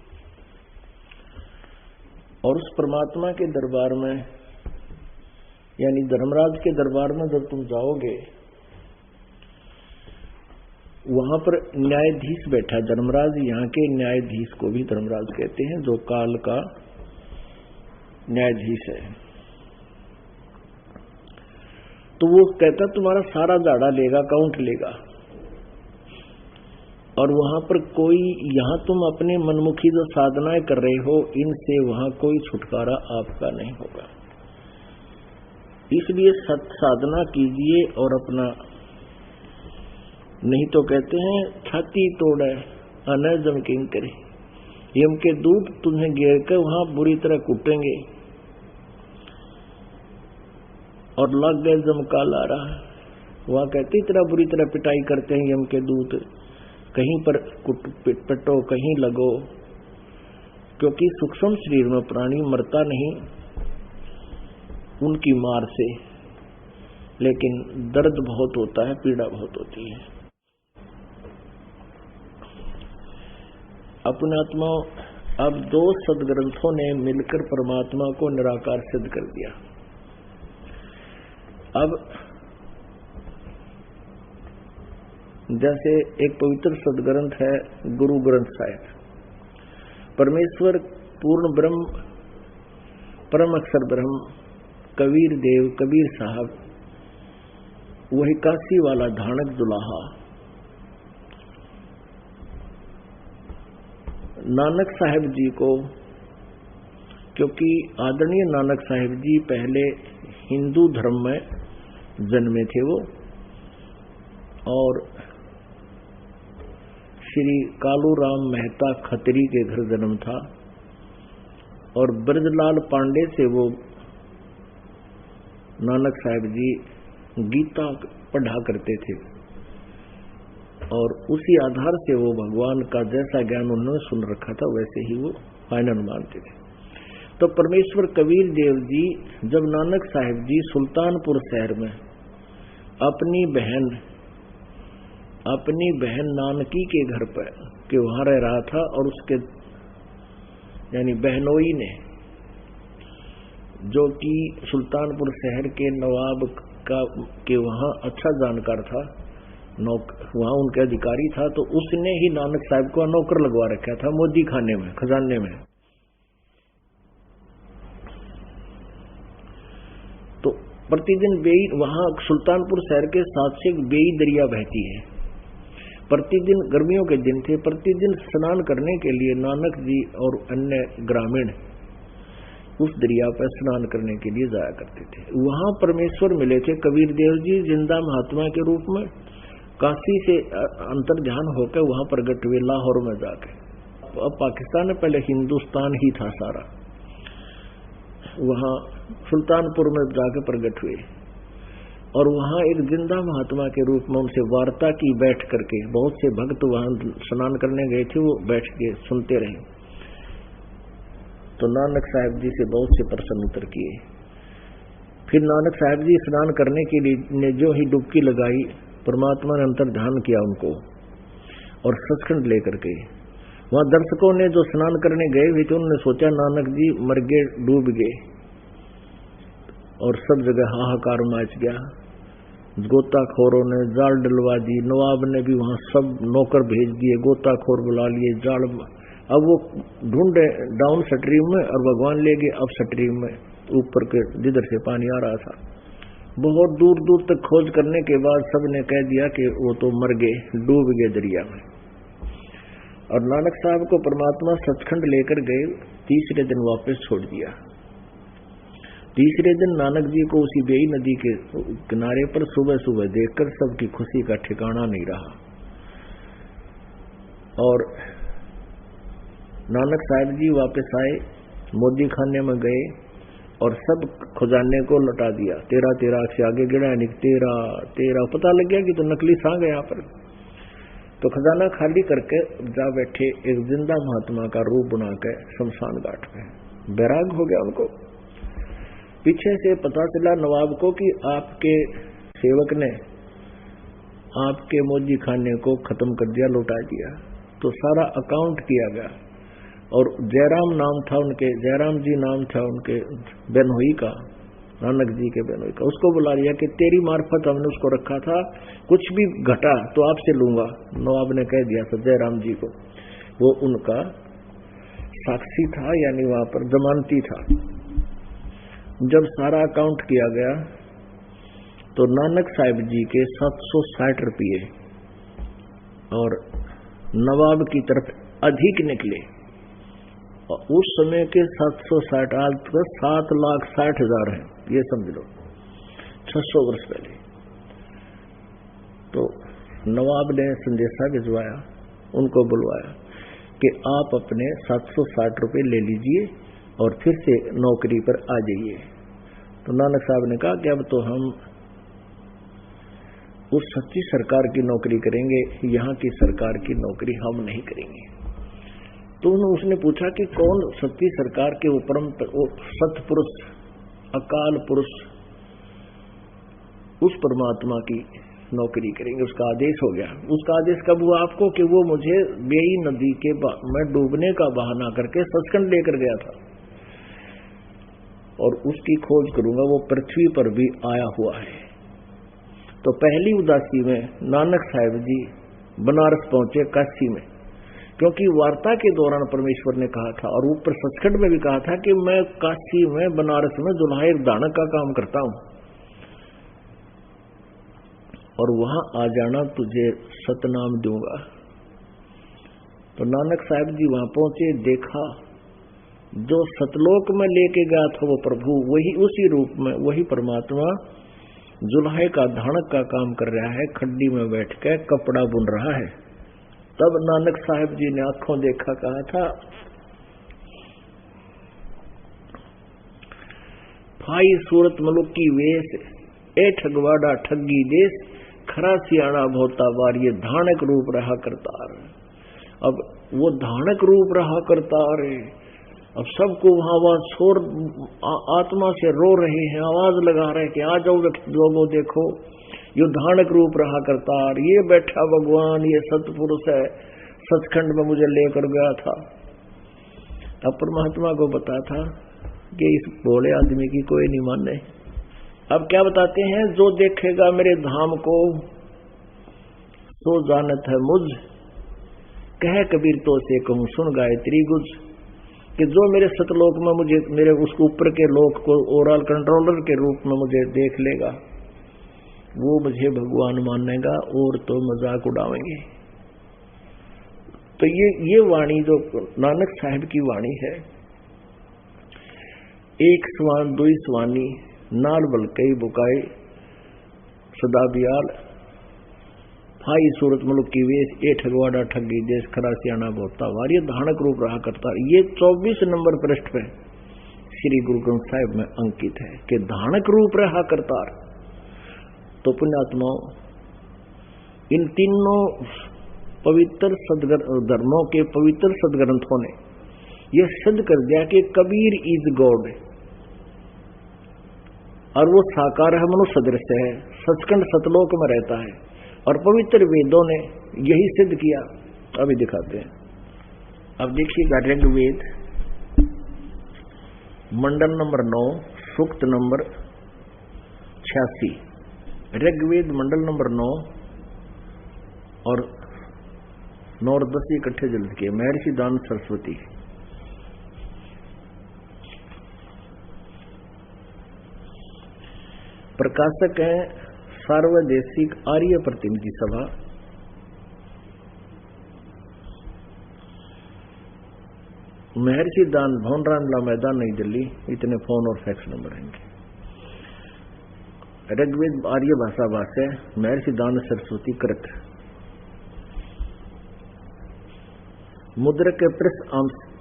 और उस परमात्मा के दरबार में यानी धर्मराज के दरबार में जब तुम जाओगे, वहां पर न्यायाधीश बैठा है धर्मराज। यहाँ के न्यायाधीश को भी धर्मराज कहते हैं, जो काल का न्यायाधीश है। तो वो कहता तुम्हारा सारा झाड़ा लेगा, काउंट लेगा, और वहां पर कोई, यहाँ तुम अपने मनमुखी जो साधनाएं कर रहे हो, इनसे वहां कोई छुटकारा आपका नहीं होगा। इसलिए सत साधना कीजिए और अपना, नहीं तो कहते हैं छाती तोड़े अनजम किंकरे, यम के दूत तुम्हें घेर कर वहां बुरी तरह कूटेंगे और लग गए जम काला रहा। वहां कहते इतना बुरी तरह पिटाई करते हैं यम के दूत, कहीं पर पिटो कहीं लगो, क्योंकि सूक्ष्म शरीर में प्राणी मरता नहीं उनकी मार से, लेकिन दर्द बहुत होता है, पीड़ा बहुत होती है। अपने आत्मा, अब दो सदग्रंथों ने मिलकर परमात्मा को निराकार सिद्ध कर दिया। अब जैसे एक पवित्र सदग्रंथ है गुरु ग्रंथ साहिब, परमेश्वर पूर्ण ब्रह्म, परम अक्षर ब्रह्म, कबीर देव, कबीर साहब, वही काशी वाला धानक दुलाहा, नानक साहिब जी को, क्योंकि आदरणीय नानक साहिब जी पहले हिंदू धर्म में जन्मे थे वो, और श्री कालूराम मेहता खत्री के घर जन्म था, और ब्रजलाल पांडे से वो नानक साहिब जी गीता पढ़ा करते थे, और उसी आधार से वो भगवान का जैसा ज्ञान उन्होंने सुन रखा था वैसे ही वो फाइनल मानते थे। तो परमेश्वर कबीर देव जी जब नानक साहिब जी सुल्तानपुर शहर में अपनी बहन नानकी के घर पर के वहां रह रहा था, और उसके यानी बहनोई ने, जो कि सुल्तानपुर शहर के नवाब का के वहां अच्छा जानकार था, वहां उनके अधिकारी था, तो उसने ही नानक साहिब को नौकर लगवा रखा था मोदी खाने में, खजाने में। तो प्रतिदिन बेई, वहां सुल्तानपुर शहर के साथ से एक बेई दरिया बहती है। प्रतिदिन गर्मियों के दिन थे, प्रतिदिन स्नान करने के लिए नानक जी और अन्य ग्रामीण उस दरिया पर स्नान करने के लिए जाया करते थे। वहां परमेश्वर मिले थे कबीर देव जी जिंदा महात्मा के रूप में, काशी से अंतर्ध्यान होकर वहां प्रगट हुए लाहौर में जाके। अब पाकिस्तान में पहले हिंदुस्तान ही था सारा, वहां सुल्तानपुर में जाके प्रगट हुए और वहां एक जिंदा महात्मा के रूप में उनसे वार्ता की बैठ करके। बहुत से भक्त वहां स्नान करने गए थे, वो बैठ के सुनते रहे। तो नानक साहब जी से बहुत से प्रश्न उत्तर किए। फिर नानक साहब जी स्नान करने के लिए ने जो ही डुबकी लगाई, परमात्मा ने अंतर्ध्यान किया उनको और सचखंड लेकर के। वहां दर्शकों ने जो स्नान करने गए हुए थे उन्होंने सोचा नानक जी मर गए, डूब गए, और सब जगह हाहाकार मच गया। गोताखोरों ने जाल डलवा दी, नवाब ने भी वहां सब नौकर भेज दिए, गोताखोर बुला लिए, जाल। अब वो ढूंढे डाउन स्ट्रीम में और भगवान ले गए अप स्ट्रीम में, ऊपर के जिधर से पानी आ रहा था। बहुत दूर दूर तक खोज करने के बाद सबने कह दिया कि वो तो मर गए, डूब गए दरिया में। और नानक साहब को परमात्मा सचखंड लेकर गए, तीसरे दिन वापस छोड़ दिया। तीसरे दिन नानक जी को उसी बेई नदी के किनारे पर सुबह सुबह देखकर सबकी खुशी का ठिकाना नहीं रहा। और नानक साहब जी वापस आए, मोदी खाने में गए और सब खजाने को लौटा दिया। 13 से आगे गिरा, नहीं 13 पता लग गया कि तो नकली सांग है यहाँ पर। तो खजाना खाली करके जा बैठे एक जिंदा महात्मा का रूप बनाकर शमशान घाट में। बैराग हो गया उनको। पीछे से पता चला नवाब को कि आपके सेवक ने आपके मोदी खाने को खत्म कर दिया, लौटा दिया। तो सारा अकाउंट किया गया और जयराम नाम था उनके, जयराम जी नाम था उनके बेनोई का, नानक जी के बेनोई का। उसको बुला लिया कि तेरी मार्फत हमने उसको रखा था, कुछ भी घटा तो आपसे लूंगा। नवाब ने कह दिया था जयराम जी को, वो उनका साक्षी था, यानी वहां पर जमानती था। जब सारा अकाउंट किया गया तो नानक साहिब जी के 760 रुपये और नवाब की तरफ अधिक निकले। और उस समय के 760 आज तो 7,60,000 है, ये समझ लो, 600 वर्ष पहले। तो नवाब ने संदेशा भिजवाया, उनको बुलवाया कि आप अपने 760 रुपये ले लीजिए और फिर से नौकरी पर आ जाइए। तो नानक साहब ने कहा कि अब तो हम उस सच्ची सरकार की नौकरी करेंगे, यहाँ की सरकार की नौकरी हम नहीं करेंगे। तो उसने पूछा कि कौन सच्ची सरकार के ऊपर सतपुरुष अकाल पुरुष उस परमात्मा की नौकरी करेंगे। उसका आदेश हो गया। उसका आदेश कब हुआ आपको कि वो मुझे बेई नदी के में डूबने का बहाना करके सचखंड लेकर गया था और उसकी खोज करूंगा, वो पृथ्वी पर भी आया हुआ है। तो पहली उदासी में नानक साहिब जी बनारस पहुंचे, काशी में, क्योंकि वार्ता के दौरान परमेश्वर ने कहा था और ऊपर सचखंड में भी कहा था कि मैं काशी में बनारस में दुल्हाई दानक का काम करता हूं और वहां आ जाना तुझे सतनाम दूंगा। तो नानक साहब जी वहां पहुंचे, देखा जो सतलोक में लेके गया था वो प्रभु, वही उसी रूप में वही परमात्मा जुल्हे का धानक का काम कर रहा है, खड्डी में बैठ के कपड़ा बुन रहा है। तब नानक साहब जी ने आंखों देखा, कहा था भाई सूरत मलुक की वेश, ए ठगवाड़ा ठगी देश, खरा सियाणा भोता बार, ये धानक रूप रहा करतार। अब वो धानक रूप रहा करतार है। अब सबको वहां शोर आत्मा से रो रहे हैं, आवाज लगा रहे हैं कि आ जाओ लोगों, देखो ये धानक रूप रहा करतार, ये बैठा भगवान, ये सतपुरुष है, सचखंड में मुझे लेकर गया था। अब परमात्मा को पता था कि इस भोले आदमी की कोई नहीं माने। अब क्या बताते हैं, जो देखेगा मेरे धाम को सो जानत है मुझ, कह कबीर तो से कहूं सुन गायत्री गुज। कि जो मेरे सतलोक में मुझे मेरे उसके ऊपर के लोक को ओवरऑल कंट्रोलर के रूप में मुझे देख लेगा, वो मुझे भगवान मानेगा और तो मजाक उड़ावेंगे। तो ये वाणी जो नानक साहिब की वाणी है, एक स्वान दुई स्वानी नाल बलकई बुकाए सदा बियाल हाई सूरत मुल्क की वेश ए ठगवाड़ा ठगी देश खरा सियाना बोता वार। ये धानक रूप रहा करता। ये 24 नंबर पृष्ठ पे श्री गुरु ग्रंथ साहिब में अंकित है कि धानक रूप रहा करतार। तो पुण्यात्माओं, इन तीनों पवित्र धर्मों के पवित्र सदग्रंथों ने यह सिद्ध कर दिया कि कबीर इज गॉड, और वो साकार है, मनुष्य सदृश है, सचखंड सतलोक में रहता है। और पवित्र वेदों ने यही सिद्ध किया। अभी दिखाते हैं। अब देखिएगा ऋग्वेद मंडल नंबर 9 सूक्त नंबर 86। ऋग्वेद मंडल नंबर 9 और 9 और 10 इकट्ठे जल्द किए। महर्षि दान सरस्वती। प्रकाशक है सार्वदेशिक आर्य प्रतिनिधि सभा, महर्षि दान भवन रामला मैदान नई दिल्ली। इतने फोन और फैक्स नंबर रहेंगे। ऋग्वेद आर्य भाषा भाष्य महर्षि दान सरस्वती कृत। मुद्रक के press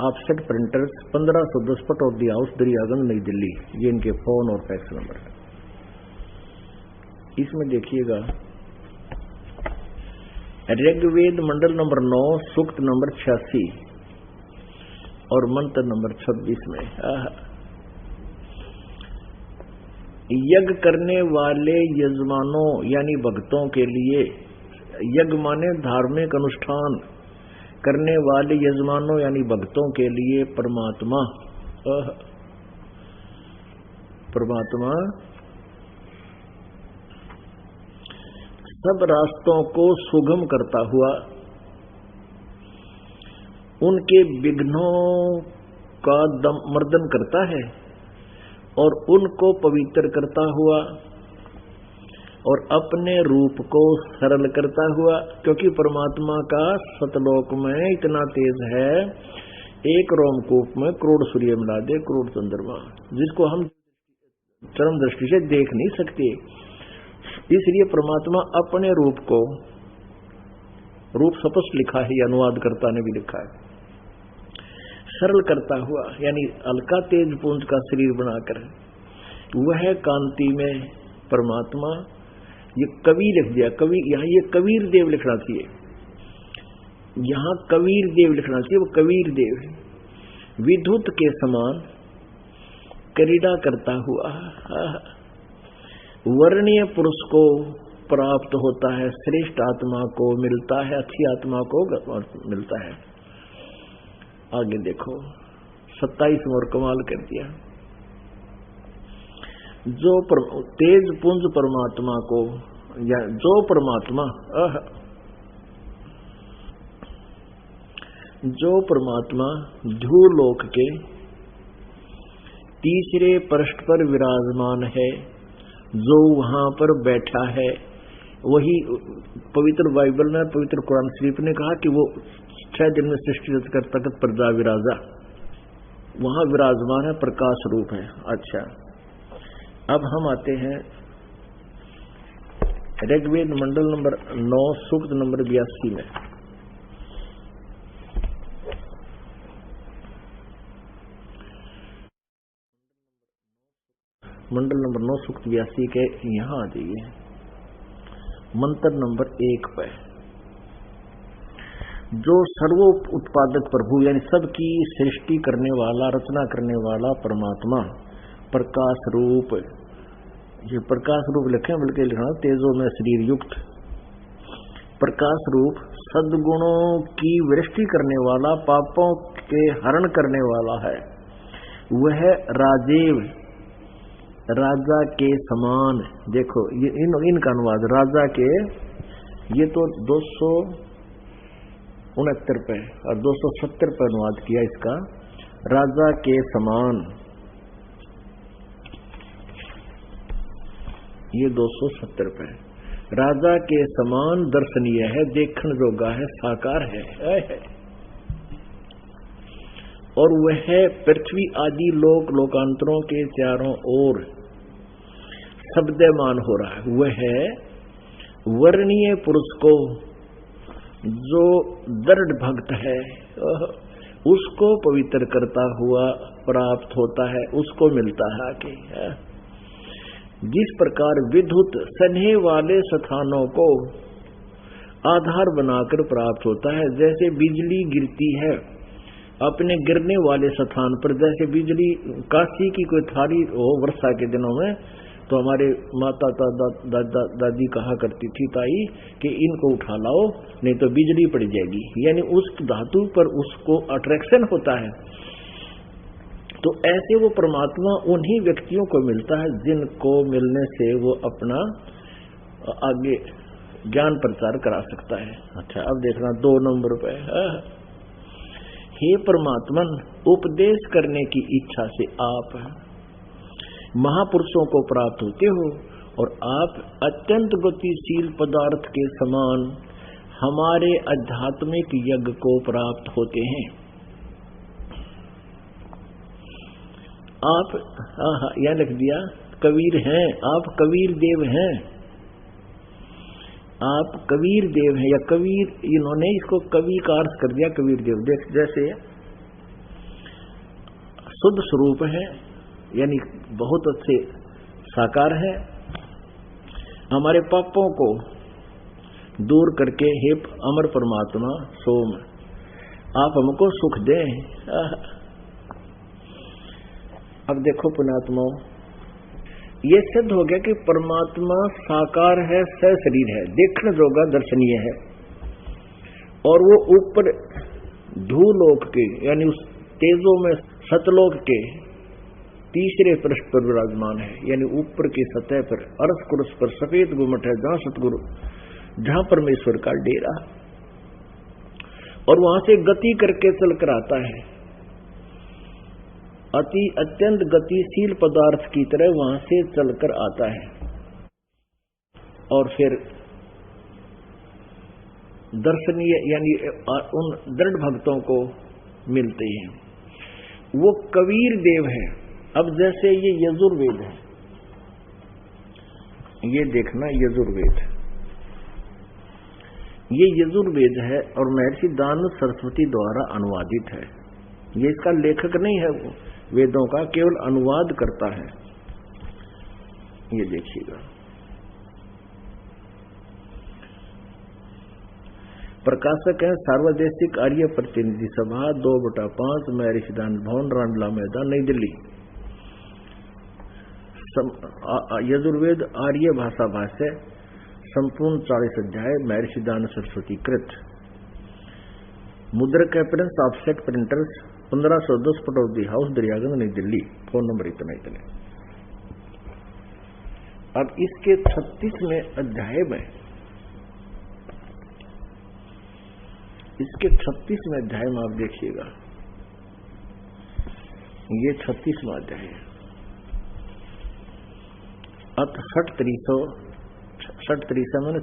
offset printers 1510 Pataudi house Daryaganj नई दिल्ली। ये इनके फोन और फैक्स नंबर है। इसमें देखिएगा ऋग्वेद मंडल नंबर 9 सूक्त नंबर 86 और मंत्र नंबर 26 में यज्ञ करने वाले यजमानों यानी भक्तों के लिए, यज्ञ माने धार्मिक अनुष्ठान करने वाले यजमानों यानी भक्तों के लिए परमात्मा सब रास्तों को सुगम करता हुआ, उनके विघ्नों का मर्दन करता है और उनको पवित्र करता हुआ और अपने रूप को सरल करता हुआ। क्योंकि परमात्मा का सतलोक में इतना तेज है, एक रोमकूप में करोड़ सूर्य मिला दे, करोड़ चंद्रमा, जिसको हम चरम दृष्टि से देख नहीं सकते। इसलिए परमात्मा अपने रूप को, रूप स्पष्ट लिखा है, अनुवादकर्ता ने भी लिखा है, सरल करता हुआ, यानी अलका तेज पुंज का शरीर बनाकर वह कांति में परमात्मा। ये कवि लिख दिया, कवि यहाँ ये कबीर देव लिखना चाहिए, यहाँ कबीर देव लिखना चाहिए। वो कबीर देव विद्युत के समान क्रीड़ा करता हुआ वर्णीय पुरुष को प्राप्त होता है, श्रेष्ठ आत्मा को मिलता है, अच्छी आत्मा को मिलता है। आगे देखो 27 और कमाल कर दिया। जो तेज पुंज परमात्मा को, या जो परमात्मा ध्रुवलोक के तीसरे पृष्ठ पर विराजमान है, जो वहां पर बैठा है, वही पवित्र बाइबल में, पवित्र कुरान शरीफ ने कहा कि वो 6 दिन में सृष्टि रच कर तकत प्रजा विराजा, वहां विराजमान है, प्रकाश रूप है। अच्छा, अब हम आते हैं ऋग्वेद मंडल नंबर 9 सूक्त नंबर 82 में। मंडल नंबर 9 सूक्त 82 के यहां आ जाइए, मंत्र नंबर 1 पे। जो सर्व उत्पादक प्रभु यानी सबकी सृष्टि करने वाला, रचना करने वाला परमात्मा प्रकाश रूप, ये प्रकाश रूप लिखे बल्कि लिखना तेजो में शरीर युक्त, प्रकाश रूप सद्गुणों की वृष्टि करने वाला, पापों के हरण करने वाला है। वह राजेव, राजा के समान। देखो ये इनका अनुवाद राजा के, ये तो 269 पे और 270 पे अनुवाद किया इसका। राजा के समान, ये 270 पे, राजा के समान दर्शनीय है, देखण जोगा है, साकार है। और वह पृथ्वी आदि लोकांतरों के चारों ओर शब्दमान हो रहा है। वह वर्णीय पुरुष को जो दृढ़ भक्त है उसको पवित्र करता हुआ प्राप्त होता है, उसको मिलता है आके। जिस प्रकार विद्युत सन्हे वाले स्थानों को आधार बनाकर प्राप्त होता है, जैसे बिजली गिरती है अपने गिरने वाले स्थान पर, जैसे बिजली काशी की कोई थारी हो वर्षा के दिनों में, तो हमारे माता दादी कहा करती थी ताई कि इनको उठा लाओ नहीं तो बिजली पड़ जाएगी, यानी उस धातु पर उसको अट्रैक्शन होता है। तो ऐसे वो परमात्मा उन्हीं व्यक्तियों को मिलता है जिनको मिलने से वो अपना आगे ज्ञान प्रचार करा सकता है। अच्छा, अब देखना 2 नंबर पे, हे परमात्मन, उपदेश करने की इच्छा से आप महापुरुषों को प्राप्त होते हो और आप अत्यंत गतिशील पदार्थ के समान हमारे आध्यात्मिक यज्ञ को प्राप्त होते हैं। आप यह लिख दिया कबीर हैं, आप कबीर देव हैं, आप कबीर देव हैं, या कबीर, इन्होंने इसको कवि का अर्थ कर दिया कबीर देव। देख, जैसे शुद्ध स्वरूप है, यानी बहुत अच्छे साकार है, हमारे पापों को दूर करके हे अमर परमात्मा सोम आप हमको सुख दें। अब देखो पुण्यात्माओं, ये सिद्ध हो गया कि परमात्मा साकार है, सशरीर है, देखने जोगा दर्शनीय है, और वो ऊपर धूलोक के यानी उस तेजों में सतलोक के तीसरे पृष्ठ पर विराजमान है, यानी ऊपर की सतह पर अर्श कुर्स पर सफेद गुम्मट है, जहां सतगुरु, जहां परमेश्वर का डेरा, और वहां से गति करके चलकर आता है, अत्यंत गतिशील पदार्थ की तरह वहां से चलकर आता है, और फिर दर्शनीय यानी उन दृढ़ भक्तों को मिलते हैं। वो कबीर देव है। अब जैसे ये यजुर्वेद है, ये देखना यजुर्वेद, ये यजुर्वेद है और महर्षि दानव सरस्वती द्वारा अनुवादित है। ये इसका लेखक नहीं है, वो वेदों का केवल अनुवाद करता है। ये देखिएगा, प्रकाशक है सार्वदेशिक आर्य प्रतिनिधि सभा 2/5 महर्षि दानव भवन, रांडला मैदान, नई दिल्ली। यजुर्वेद आर्य भाषा भाष्य संपूर्ण 40 अध्याय महर्षि दानव सरस्वती कृत। मुद्रक Prince offset printers 1510 Pataudi house Daryaganj नई दिल्ली। फोन नंबर इतना ही चले। अब इसके 36वें अध्याय में, इसके 36वें अध्याय में आप देखिएगा, ये 36वां अध्याय है। अत 6 मैंने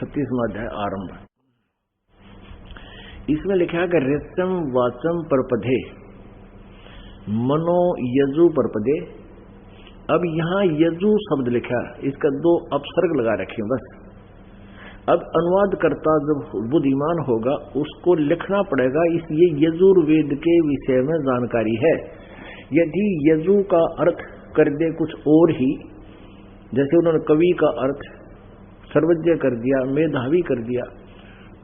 36वां अध्याय आरंभ। इसमें लिखा है कि ऋषम वाचम परपधे मनो यजु परपदे। अब यहां यजु शब्द लिखा, इसका 2 अपसर्ग लगा रखे बस। अब अनुवाद करता जब बुद्धिमान होगा उसको लिखना पड़ेगा, इसलिए यजुर्वेद के विषय में जानकारी है। यदि यजु का अर्थ कर दे कुछ और ही, जैसे उन्होंने कवि का अर्थ सर्वज्ञ कर दिया, मेधावी कर दिया,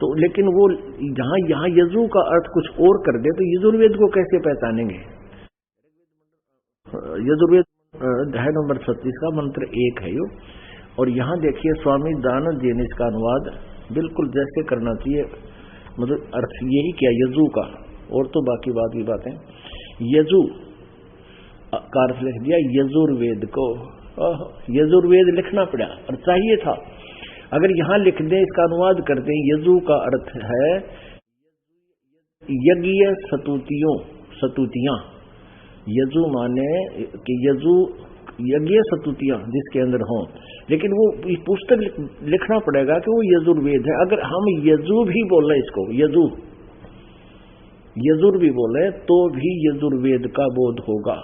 तो लेकिन वो यहाँ यजु का अर्थ कुछ और कर दे तो यजुर्वेद को कैसे पहचानेंगे। यजुर्वेद अध्याय नंबर 36 का मंत्र 1 है यो। और यहाँ देखिए स्वामी दानव जी ने इसका अनुवाद बिल्कुल जैसे करना चाहिए, मतलब अर्थ यही किया यजु का, और तो बाकी बात की बातें। यजु का अर्थ लिख दिया यजुर्वेद को। यजुर्वेद लिखना पड़ा और चाहिए था। अगर यहां लिख दें, इसका अनुवाद कर दें, यजु का अर्थ है यज्ञ सतुतियां, यजु माने कि यजु यज्ञ सतुतियां जिसके अंदर हों, लेकिन वो पुस्तक लिखना पड़ेगा कि वो यजुर्वेद है। अगर हम यजु भी बोले, इसको यजुर भी बोले तो भी यजुर्वेद का बोध होगा।